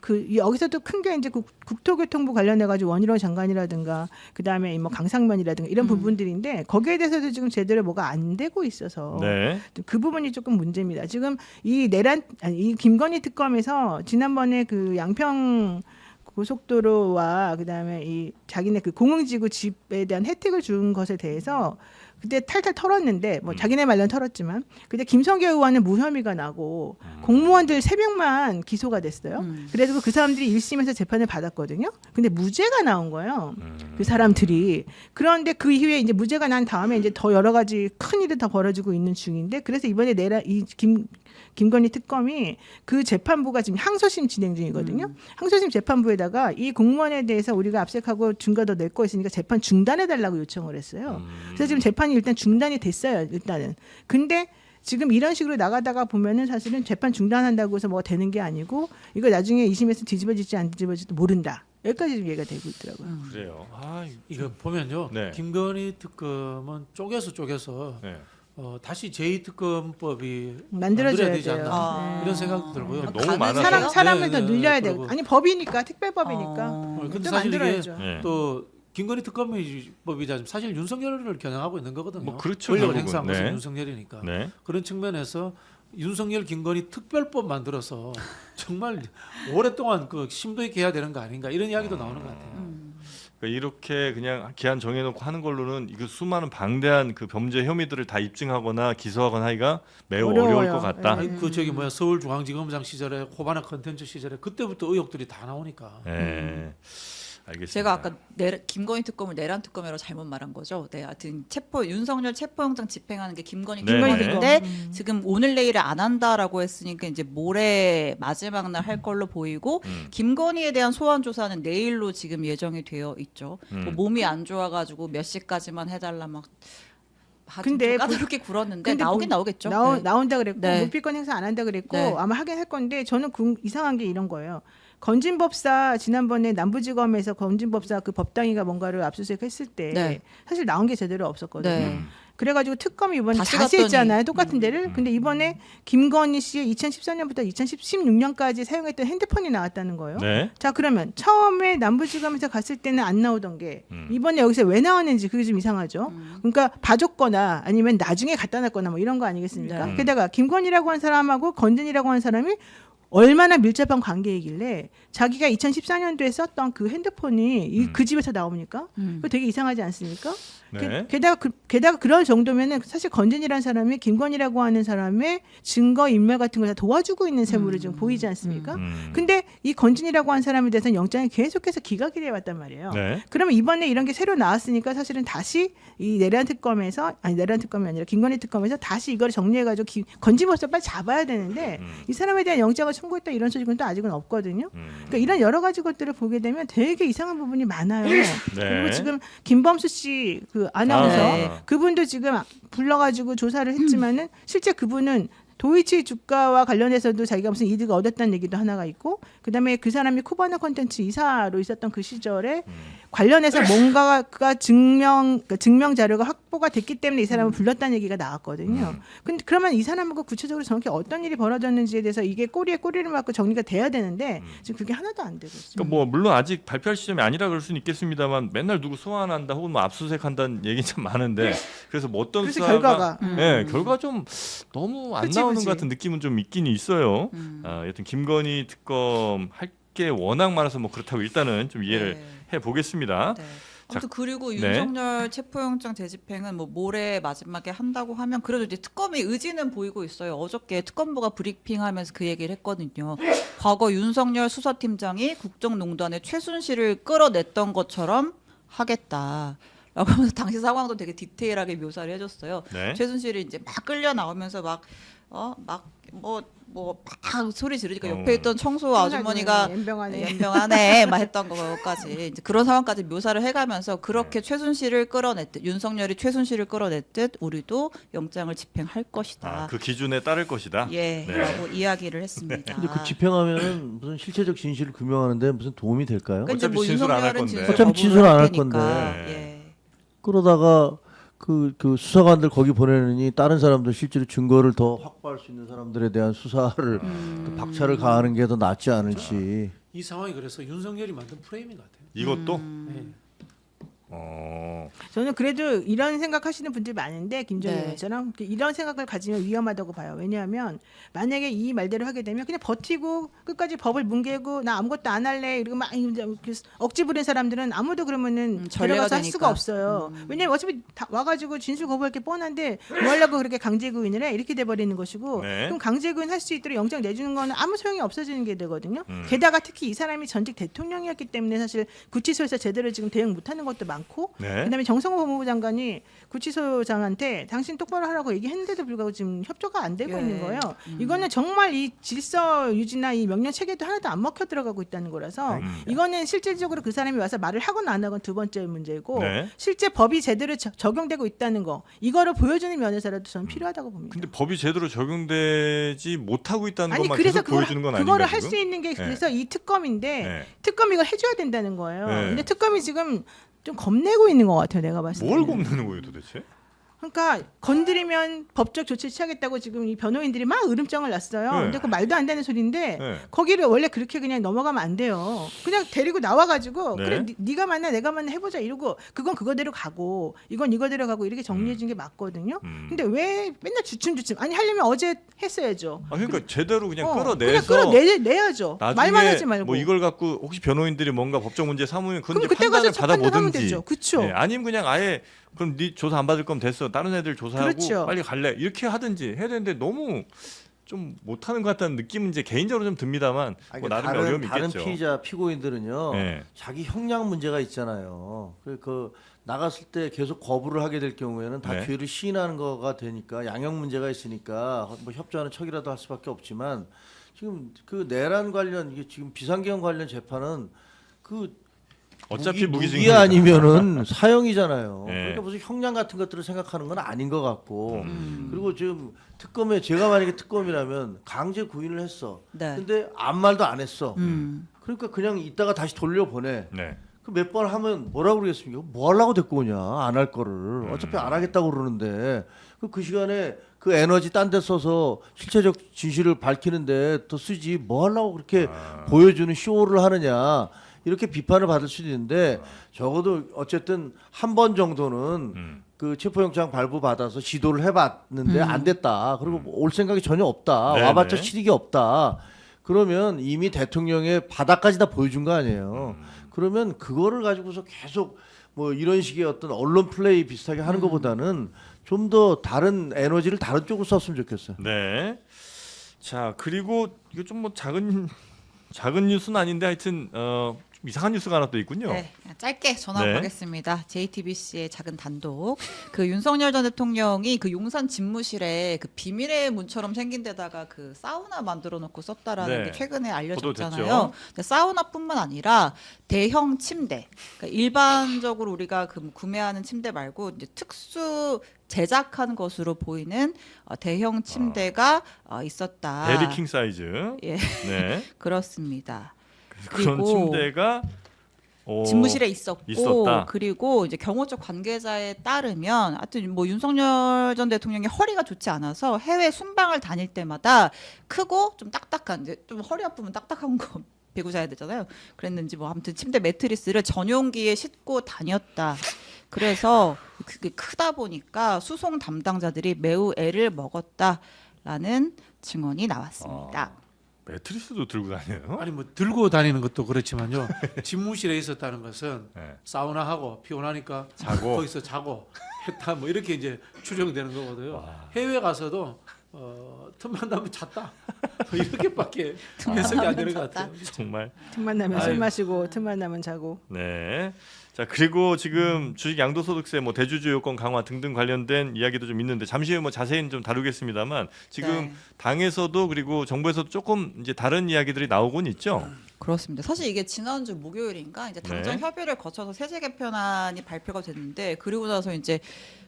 그 여기서도 큰 게 이제 국토교통부 관련해 가지고 원희룡 장관이라든가 그다음에 뭐 강상면이라든가 이런 부분들인데 거기에 대해서도 지금 제대로 뭐가 안 되고 있어서 네. 그 부분이 조금 문제입니다. 지금 이 김건희 특검에서 지난번에 그 양평 고속도로와 그다음에 이 자기네 그 공흥지구 집에 대한 혜택을 준 것에 대해서 그때 탈탈 털었는데 뭐 자기네 말로는 털었지만 그때 김성계 의원은 무혐의가 나고 공무원들 3명만 기소가 됐어요. 그래서 그 사람들이 1심에서 재판을 받았거든요. 근데 무죄가 나온 거예요. 그 사람들이. 그런데 그 이후에 이제 무죄가 난 다음에 이제 더 여러 가지 큰 일이 더 벌어지고 있는 중인데 그래서 이번에 김건희 특검이 그 재판부가 지금 항소심 진행 중이거든요. 항소심 재판부에다가 이 공무원에 대해서 우리가 압색하고 증거도 낼 거 있으니까 재판 중단해달라고 요청을 했어요. 그래서 지금 재판이 일단 중단이 됐어요. 일단은. 근데 지금 이런 식으로 나가다가 보면은 사실은 재판 중단한다고 해서 뭐가 되는 게 아니고 이거 나중에 2심에서 뒤집어질지 안 뒤집어질지 모른다. 여기까지 지금 얘기가 되고 있더라고요. 그래요. 아, 이거 보면요. 네. 김건희 특검은 쪼개서 네. 다시 제2특검법이 만들어져야 되지 돼요. 않나 네. 이런 생각도 들고요. 너무 가능해요? 많아서. 사람을 더 네, 늘려야 네, 되고 그리고- 아니 법이니까 특별법이니까 근데 또 사실 이게 만들어야죠. 네. 또 김건희 특검법이자 사실 윤석열을 겨냥하고 있는 거거든요. 뭐 그렇죠, 권력을 결국은. 행사한 것은 네. 윤석열이니까. 네. 그런 측면에서 윤석열 김건희 특별법 만들어서 정말 오랫동안 그 심도 있게 해야 되는 거 아닌가 이런 이야기도 나오는 것 같아요. 그러니까 이렇게 그냥 기한 정해놓고 하는 걸로는 이거 수많은 방대한 그 범죄 혐의들을 다 입증하거나 기소하거나 하기가 매우 어려워요. 어려울 것 같다. 네. 아니, 그 저기 뭐야 서울중앙지검장 시절에 호반의 컨텐츠 시절에 그때부터 의혹들이 다 나오니까. 네. 알겠습니다. 제가 아까 김건희 특검을 내란 특검이라고 잘못 말한 거죠. 네, 하여튼 윤석열 체포영장 집행하는 게 김건희 네, 특검인데 네. 지금 오늘 내일을 안 한다라고 했으니까 이제 모레 마지막 날 할 걸로 보이고 김건희에 대한 소환 조사는 내일로 지금 예정이 되어 있죠. 뭐 몸이 안 좋아가지고 몇 시까지만 해달라 막. 근데 근데 까다롭게 굴었는데 근데 나오긴 뭐- 나오겠죠. 네. 나온다 그랬고 네. 무피권 행사 안 한다 그랬고 네. 아마 하긴 할 건데 저는 이상한 게 이런 거예요. 건진법사 지난번에 남부지검에서 건진법사 그 법당이가 뭔가를 압수수색했을 때 네. 사실 나온 게 제대로 없었거든요. 네. 그래가지고 특검이 이번에 다시 다시 갔더니- 했잖아요. 똑같은 데를. 근데 이번에 김건희 씨의 2014년부터 2016년까지 사용했던 핸드폰이 나왔다는 거예요. 네. 자 그러면 처음에 남부지검에서 갔을 때는 안 나오던 게 이번에 여기서 왜 나왔는지 그게 좀 이상하죠. 그러니까 봐줬거나 아니면 나중에 갖다 놨거나 뭐 이런 거 아니겠습니까? 네. 게다가 김건희라고 한 사람하고 건진이라고 한 사람이 얼마나 밀접한 관계이길래 자기가 2014년도에 썼던 그 핸드폰이 그 집에서 나옵니까? 그거 되게 이상하지 않습니까? 네. 게다가 그럴 정도면은 사실 건진이라는 사람이 김건희라고 하는 사람의 증거 인멸 같은 걸 다 도와주고 있는 셈으로 지금 보이지 않습니까? 근데 이 건진이라고 하는 사람에 대해서는 영장이 계속해서 기각이 돼 왔단 말이에요. 네. 그러면 이번에 이런 게 새로 나왔으니까 사실은 다시 이 내란 특검이 아니라 김건희 특검에서 다시 이걸 정리해가지고 건진법사 빨리 잡아야 되는데 이 사람에 대한 영장을 청구했다 이런 소식은 또 아직은 없거든요. 그러니까 이런 여러 가지 것들을 보게 되면 되게 이상한 부분이 많아요. 그리고 지금 김범수 씨 그 아나운서 네. 그분도 지금 불러가지고 조사를 했지만은 실제 그분은 도이치 주가와 관련해서도 자기가 무슨 이득을 얻었다는 얘기도 하나가 있고 그다음에 그 사람이 쿠바나 콘텐츠 이사로 있었던 그 시절에 관련해서 뭔가가 증명 자료가 확보가 됐기 때문에 이 사람을 불렀다는 얘기가 나왔거든요. 근데 그러면 이 사람하고 구체적으로 정확히 어떤 일이 벌어졌는지에 대해서 이게 꼬리에 꼬리를 맞고 정리가 돼야 되는데 지금 그게 하나도 안 되고 있어요. 그러니까 뭐 물론 아직 발표할 시점이 아니라 그럴 수는 있겠습니다만 맨날 누구 소환한다 혹은 뭐 압수수색한다는 얘기 참 많은데 그래서 뭐 어떤 그래서 수사가 결과가 결과 좀 너무 안 그치, 나오는 그치. 것 같은 느낌은 좀 있긴 있어요. 여튼 김건희 특검 할 게 워낙 많아서 뭐 그렇다고 일단은 좀 이해를 네. 해 보겠습니다. 네. 아무튼 그리고 네. 윤석열 체포영장 재집행은 뭐 모레 마지막에 한다고 하면 그래도 이제 특검의 의지는 보이고 있어요. 어저께 특검부가 브리핑하면서 그 얘기를 했거든요. 과거 윤석열 수사팀장이 국정농단의 최순실을 끌어냈던 것처럼 하겠다. 라고 하면서 당시 상황도 되게 디테일하게 묘사를 해줬어요. 네. 최순실이 이제 막 끌려 나오면서 막 소리 지르니까 옆에 있던 청소 아주머니가 연병하네 막 했던 것까지 이제 그런 상황까지 묘사를 해가면서 그렇게 최순실을 끌어냈듯 윤석열이 최순실을 끌어냈듯 우리도 영장을 집행할 것이다. 그 기준에 따를 것이다. 예, 네. 라고 이야기를 했습니다. 근데 그 집행하면은 무슨 실체적 진실을 규명하는데 무슨 도움이 될까요? 그러니까 이제 어차피 진술 안할 윤석열은 건데. 진술 어차피 거부를 진술 안할 할 테니까. 건데. 예. 그러다가 그 수사관들 거기 보내느니 다른 사람들 실제로 증거를 더 확보할 수 있는 사람들에 대한 수사를 또 박차를 가하는 게 더 낫지 않을지. 이 상황이 그래서 윤석열이 만든 프레임인 것 같아요. 이것도 네. 저는 그래도 이런 생각하시는 분들이 많은데 김정일 네. 의원처럼 이런 생각을 가지면 위험하다고 봐요. 왜냐하면 만약에 이 말대로 하게 되면 그냥 버티고 끝까지 법을 뭉개고 나 아무것도 안 할래 이러고 막 억지 부린 사람들은 아무도 그러면은 전례가 데려가서 할 되니까. 수가 없어요. 왜냐면 어차피 다 와가지고 진술 거부할 게 뻔한데 뭐 하려고 그렇게 강제구인을 해 이렇게 돼버리는 것이고 네. 그럼 강제구인 할 수 있도록 영장 내주는 거는 아무 소용이 없어지는 게 되거든요. 게다가 특히 이 사람이 전직 대통령이었기 때문에 사실 구치소에서 제대로 지금 대응 못하는 것도 많고 네. 그다음에 그다음에 정성호 법무부 장관이 구치소장한테 당신 똑바로 하라고 얘기했는데도 불구하고 지금 협조가 안 되고 예. 있는 거예요. 이거는 정말 이 질서 유지나 이 명령 체계도 하나도 안 먹혀 들어가고 있다는 거라서 이거는 실질적으로 그 사람이 와서 말을 하건 안 하건 두 번째 문제고 네. 실제 법이 제대로 적용되고 있다는 거 이거를 보여주는 면에서라도 저는 필요하다고 봅니다. 근데 법이 제대로 적용되지 못하고 있다는 아니 것만 그래서 계속 보여주는 건 아닌가요? 그거를 할 수 있는 게 네. 그래서 이 특검인데 네. 특검이 이걸 해줘야 된다는 거예요. 네. 근데 특검이 지금 좀 겁내고 있는 것 같아요. 내가 봤을 때. 뭘 겁내는 거예요 도대체? 그러니까 건드리면 법적 조치 취하겠다고 지금 이 변호인들이 막 으름장을 놨어요. 네. 근데 그 말도 안 되는 소리인데 네. 거기를 원래 그렇게 그냥 넘어가면 안 돼요. 그냥 데리고 나와가지고 네. 그래 네가 만나 내가 만나 해보자 이러고 그건 그거대로 가고 이건 이거대로 가고 이렇게 정리해 준 게 맞거든요. 근데 왜 맨날 주춤주춤 아니 하려면 어제 했어야죠. 아 그러니까 제대로 그냥 그냥 끌어내서 끌어내야죠. 말만 나중에 하지 말고. 뭐 이걸 갖고 혹시 변호인들이 뭔가 법적 문제 삼으면 그건 그럼 이제 그때 가서 판단을 판단하면 받아보든지 되죠. 그쵸. 예, 아니면 그냥 아예 그럼 네 조사 안 받을 거면 됐어 다른 애들 조사하고 그렇죠. 빨리 갈래 이렇게 하든지 해야 되는데 너무 좀 못하는 것 같다는 느낌은 이제 개인적으로 좀 듭니다만 아니, 뭐 그러니까 나름의 어려움이 다른 있겠죠. 피의자 피고인들은요 네. 자기 형량 문제가 있잖아요. 그 나갔을 때 계속 거부를 하게 될 경우에는 다 네. 죄를 시인하는 거가 되니까 양형 문제가 있으니까 뭐 협조하는 척이라도 할 수밖에 없지만 지금 그 내란 관련 이게 지금 비상계엄 관련 재판은 그 어차피 무기 무기징역 아니면은 사형이잖아요. 네. 그러니까 무슨 형량 같은 것들을 생각하는 건 아닌 것 같고 그리고 지금 특검에 제가 만약에 특검이라면 강제 구인을 했어. 네. 근데 아무 말도 안 했어. 음. 그러니까 그냥 이따가 다시 돌려보내. 네. 그 몇 번 하면 뭐라고 그러겠습니까? 뭐 하려고 데리고 오냐? 안 할 거를. 어차피 안 하겠다고 그러는데 그 시간에 그 에너지 딴 데 써서 실체적 진실을 밝히는데 더 쓰지 뭐 하려고 그렇게 보여주는 쇼를 하느냐. 이렇게 비판을 받을 수도 있는데 적어도 어쨌든 한 번 정도는 그 체포영장 발부받아서 시도를 해봤는데 안 됐다. 그리고 올 생각이 전혀 없다. 네, 와봤자 네. 실익이 없다. 그러면 이미 대통령의 바닥까지 다 보여준 거 아니에요. 그러면 그거를 가지고서 계속 뭐 이런 식의 어떤 언론 플레이 비슷하게 하는 것보다는 좀 더 다른 에너지를 다른 쪽으로 썼으면 좋겠어요. 네. 자 그리고 이거 좀 뭐 작은 뉴스는 아닌데 하여튼 좀 이상한 뉴스가 하나 또 있군요. 네, 그냥 짧게 전화 네. 가겠습니다. JTBC의 작은 단독. 그 윤석열 전 대통령이 그 용산 집무실에 그 비밀의 문처럼 생긴 데다가 그 사우나 만들어 놓고 썼다라는 네. 게 최근에 알려졌잖아요. 보도됐죠. 근데 사우나뿐만 아니라 대형 침대. 그러니까 일반적으로 우리가 그 구매하는 침대 말고 이제 특수 제작한 것으로 보이는 대형 침대가 있었다. 베리 킹 사이즈. 예. 네. 그렇습니다. 그런 그리고 침대가 집무실에 있었고 있었다. 그리고 이제 경호 쪽 관계자에 따르면 하여튼 뭐 윤석열 전 대통령이 허리가 좋지 않아서 해외 순방을 다닐 때마다 크고 좀 딱딱한 이제 좀 허리 아프면 딱딱한 거 베고 자야 되잖아요. 그랬는지 뭐 아무튼 침대 매트리스를 전용기에 싣고 다녔다. 그래서 그게 크다 보니까 수송 담당자들이 매우 애를 먹었다라는 증언이 나왔습니다. 매트리스도 들고 다녀요? 아니 뭐 들고 다니는 것도 그렇지만요. 집무실에 있었다는 것은 네. 사우나하고 피곤하니까 자고. 거기서 자고 했다 뭐 이렇게 이제 추정되는 거거든요. 해외 가서도 틈만 나면 잤다 뭐 이렇게밖에 해석이 안 되는 것 같아요. 정말. 틈만 나면 술 아유. 마시고 틈만 나면 자고. 네. 자 그리고 지금 주식 양도소득세 뭐 대주주 요건 강화 등등 관련된 이야기도 좀 있는데 잠시 후에 뭐 자세히는 좀 다루겠습니다만 지금 네. 당에서도 그리고 정부에서도 조금 이제 다른 이야기들이 나오곤 있죠. 그렇습니다. 사실 이게 지난주 목요일인가 이제 당정 네. 협의를 거쳐서 세제 개편안이 발표가 됐는데 그리고 나서 이제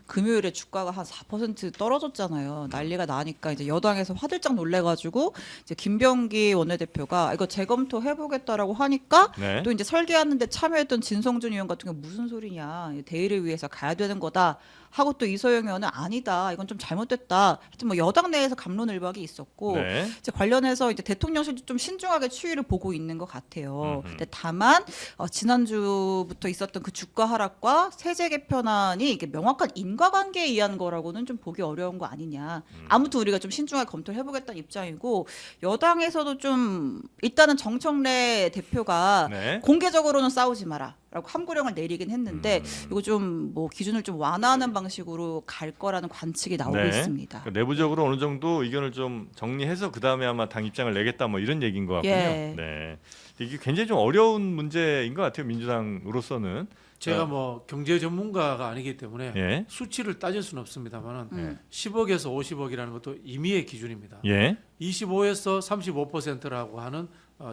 금요일에 주가가 한 4% 떨어졌잖아요. 난리가 나니까 이제 여당에서 화들짝 놀래가지고 이제 김병기 원내대표가 이거 재검토 해보겠다라고 하니까 네. 또 이제 설계하는데 참여했던 진성준 의원 같은 경우 무슨 소리냐 대의를 위해서 가야 되는 거다 하고 또 이소영 의원은 아니다 이건 좀 잘못됐다. 하여튼 뭐 여당 내에서 갑론을박이 있었고 네. 이제 관련해서 이제 대통령실도 좀 신중하게 추이를 보고 있는 것 같아요. 음흠. 근데 다만 지난주부터 있었던 그 주가 하락과 세제 개편안이 이게 명확한 인과관계에 의한 거라고는 좀 보기 어려운 거 아니냐. 아무튼 우리가 좀 신중하게 검토를 해보겠다는 입장이고 여당에서도 좀 일단은 정청래 대표가 네. 공개적으로는 싸우지 마라. 라고 함구령을 내리긴 했는데 이거 좀 뭐 기준을 좀 완화하는 방식으로 갈 거라는 관측이 나오고 네. 있습니다. 그러니까 내부적으로 어느 정도 의견을 좀 정리해서 그 다음에 아마 당 입장을 내겠다 뭐 이런 얘기인 것 같군요. 예. 네. 이게 굉장히 좀 어려운 문제인 것 같아요. 민주당으로서는 제가 뭐 경제 전문가가 아니기 때문에 예. 수치를 따질 수는 없습니다만은 예. 10억에서 50억이라는 것도 임의의 기준입니다. 예. 25에서 35%라고 하는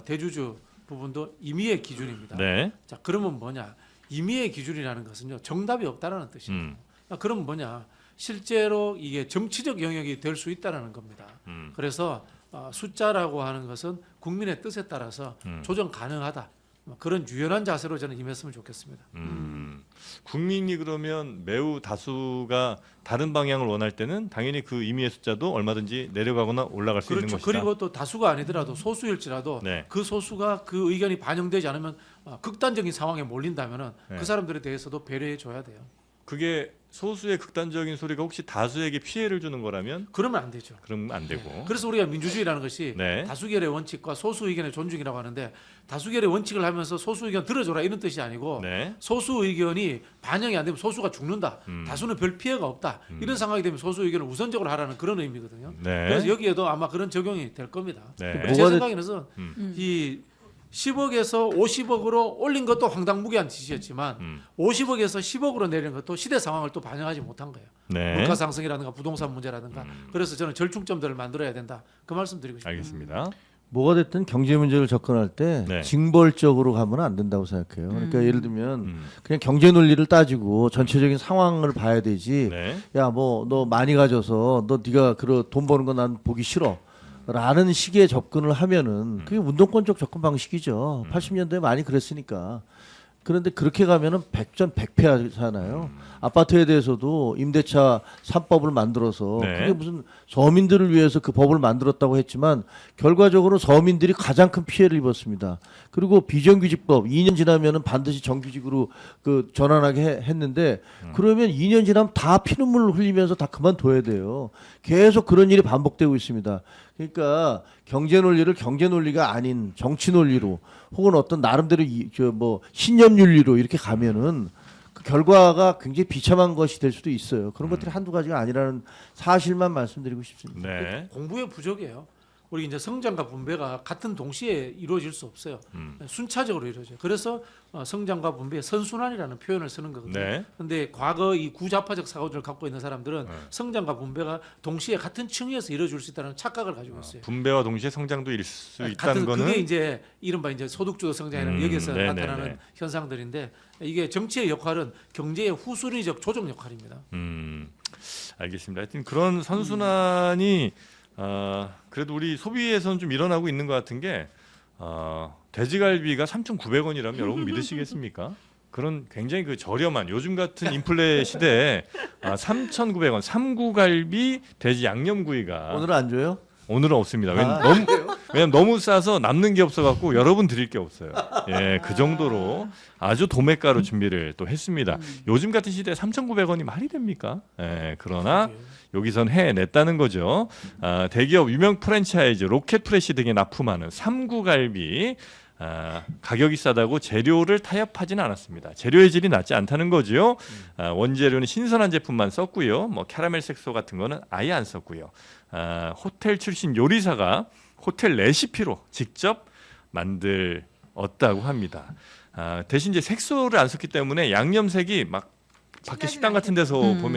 대주주 부분도 임의의 기준입니다. 네. 자, 그러면 뭐냐? 임의의 기준이라는 것은요, 정답이 없다라는 뜻입니다. 그럼 뭐냐? 실제로 이게 정치적 영역이 될 수 있다라는 겁니다. 그래서 숫자라고 하는 것은 국민의 뜻에 따라서 조정 가능하다. 그런 유연한 자세로 저는 임했으면 좋겠습니다. 국민이 그러면 매우 다수가 다른 방향을 원할 때는 당연히 그 임의의 숫자도 얼마든지 내려가거나 올라갈 수 있는 그렇죠. 것이다. 그리고 또 다수가 아니더라도 소수일지라도 네. 그 소수가 그 의견이 반영되지 않으면 극단적인 상황에 몰린다면은 네. 그 사람들에 대해서도 배려해 줘야 돼요. 그게 소수의 극단적인 소리가 혹시 다수에게 피해를 주는 거라면 그러면 안 되죠. 그러면 안 되고. 그래서 우리가 민주주의라는 것이 네. 다수결의 원칙과 소수 의견의 존중이라고 하는데 다수결의 원칙을 하면서 소수 의견 들어줘라 이런 뜻이 아니고 네. 소수 의견이 반영이 안 되면 소수가 죽는다. 다수는 별 피해가 없다. 이런 상황이 되면 소수 의견을 우선적으로 하라는 그런 의미거든요. 네. 그래서 여기에도 아마 그런 적용이 될 겁니다. 네. 제 뭐가 생각에는 이 10억에서 50억으로 올린 것도 황당무계한 짓이었지만 50억에서 10억으로 내린 것도 시대 상황을 또 반영하지 못한 거예요. 네. 물가 상승이라든가 부동산 문제라든가 그래서 저는 절충점들을 만들어야 된다. 그 말씀 드리고 싶습니다. 알겠습니다. 뭐가 됐든 경제 문제를 접근할 때 네. 징벌적으로 가면 안 된다고 생각해요. 그러니까 예를 들면 그냥 경제 논리를 따지고 전체적인 상황을 봐야 되지. 네. 야, 뭐 너 많이 가져서 네가 돈 버는 거 난 보기 싫어. 라는 식의 접근을 하면은 그게 운동권적 접근 방식이죠. 80년대에 많이 그랬으니까. 그런데 그렇게 가면은 백전백패하잖아요. 아파트에 대해서도 임대차 3법을 만들어서 네. 그게 무슨 서민들을 위해서 그 법을 만들었다고 했지만 결과적으로 서민들이 가장 큰 피해를 입었습니다. 그리고 비정규직법 2년 지나면은 반드시 정규직으로 그 전환하게 했는데 그러면 2년 지나면 다 피눈물 흘리면서 다 그만둬야 돼요. 계속 그런 일이 반복되고 있습니다. 그러니까 경제 논리를 경제 논리가 아닌 정치 논리로 혹은 어떤 나름대로 신념 윤리로 이렇게 가면은 그 결과가 굉장히 비참한 것이 될 수도 있어요. 그런 것들이 한두 가지가 아니라는 사실만 말씀드리고 싶습니다. 네. 공부의 부족이에요. 우리 이제 성장과 분배가 같은 동시에 이루어질 수 없어요. 순차적으로 이루어져요. 그래서 성장과 분배의 선순환이라는 표현을 쓰는 거거든요. 네. 그런데 과거 이 구좌파적 사고를 갖고 있는 사람들은 성장과 분배가 동시에 같은 층위에서 이루어질 수 있다는 착각을 가지고 있어요. 분배와 동시에 성장도 일 수 있다는 같은 거는 그게 이제 이른바 이제 소득주도 성장이라는 여기서 네네네. 나타나는 현상들인데 이게 정치의 역할은 경제의 후순위적 조정 역할입니다. 알겠습니다. 하여튼 그런 선순환이 그래도 우리 소비에서는 좀 일어나고 있는 것 같은 게 돼지갈비가 3,900원이라면 여러분 믿으시겠습니까? 그런 굉장히 그 저렴한 요즘 같은 인플레 시대에 3,900원 삼구갈비 돼지 양념구이가 오늘은 안 줘요? 오늘은 없습니다. 왜냐면 너무 싸서 남는 게 없어갖고 여러분 드릴 게 없어요. 예, 그 정도로 아주 도매가로 준비를 또 했습니다. 요즘 같은 시대에 3,900원이 말이 됩니까? 예, 그러나 여기선 해냈다는 거죠. 대기업 유명 프랜차이즈 로켓프레시 등에 납품하는 삼구갈비 가격이 싸다고 재료를 타협하지는 않았습니다. 재료의 질이 낮지 않다는 거죠. 원재료는 신선한 제품만 썼고요. 뭐 캐러멜 색소 같은 거는 아예 안 썼고요. 호텔 출신 요리사가 호텔 레시피로 직접 만들었다고 합니다. 대신 이제 색소를 안 썼기 때문에 양념색이 막 밖에 식당 같은 데서 보면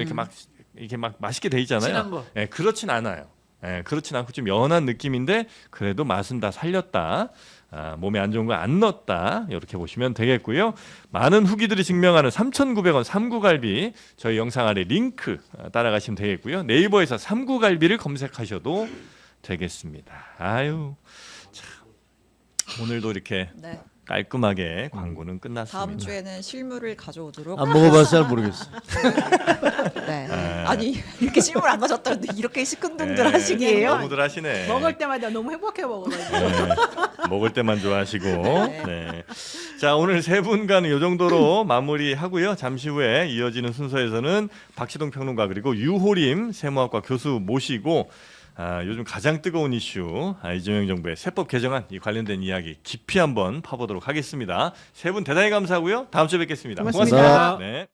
이렇게 막 맛있게 돼 있잖아요. 진한 거. 예, 그렇진 않아요. 예, 그렇진 않고 좀 연한 느낌인데 그래도 맛은 다 살렸다. 몸에 안 좋은 거 안 넣었다. 이렇게 보시면 되겠고요. 많은 후기들이 증명하는 3,900원 삼구갈비 저희 영상 아래 링크 따라가시면 되겠고요. 네이버에서 삼구갈비를 검색하셔도 되겠습니다. 아유, 참, 오늘도 이렇게 네. 깔끔하게 광고는 끝났습니다. 다음 주에는 실물을 가져오도록. 안 먹어봐서 잘 모르겠어요. 네. 아니 이렇게 실물 안 가졌다는데 이렇게 시큰둥들 네, 하시기에요? 너무들 하시네. 먹을 때마다 너무 행복해 먹어가지고. 네, 먹을 때만 좋아하시고. 네. 자, 오늘 세 분과는 이 정도로 마무리하고요. 잠시 후에 이어지는 순서에서는 박시동 평론가 그리고 유호림 세무학과 교수 모시고 요즘 가장 뜨거운 이슈 이재명 정부의 세법 개정안 이 관련된 이야기 깊이 한번 파보도록 하겠습니다. 세 분 대단히 감사하고요. 다음 주에 뵙겠습니다. 고맙습니다. 네.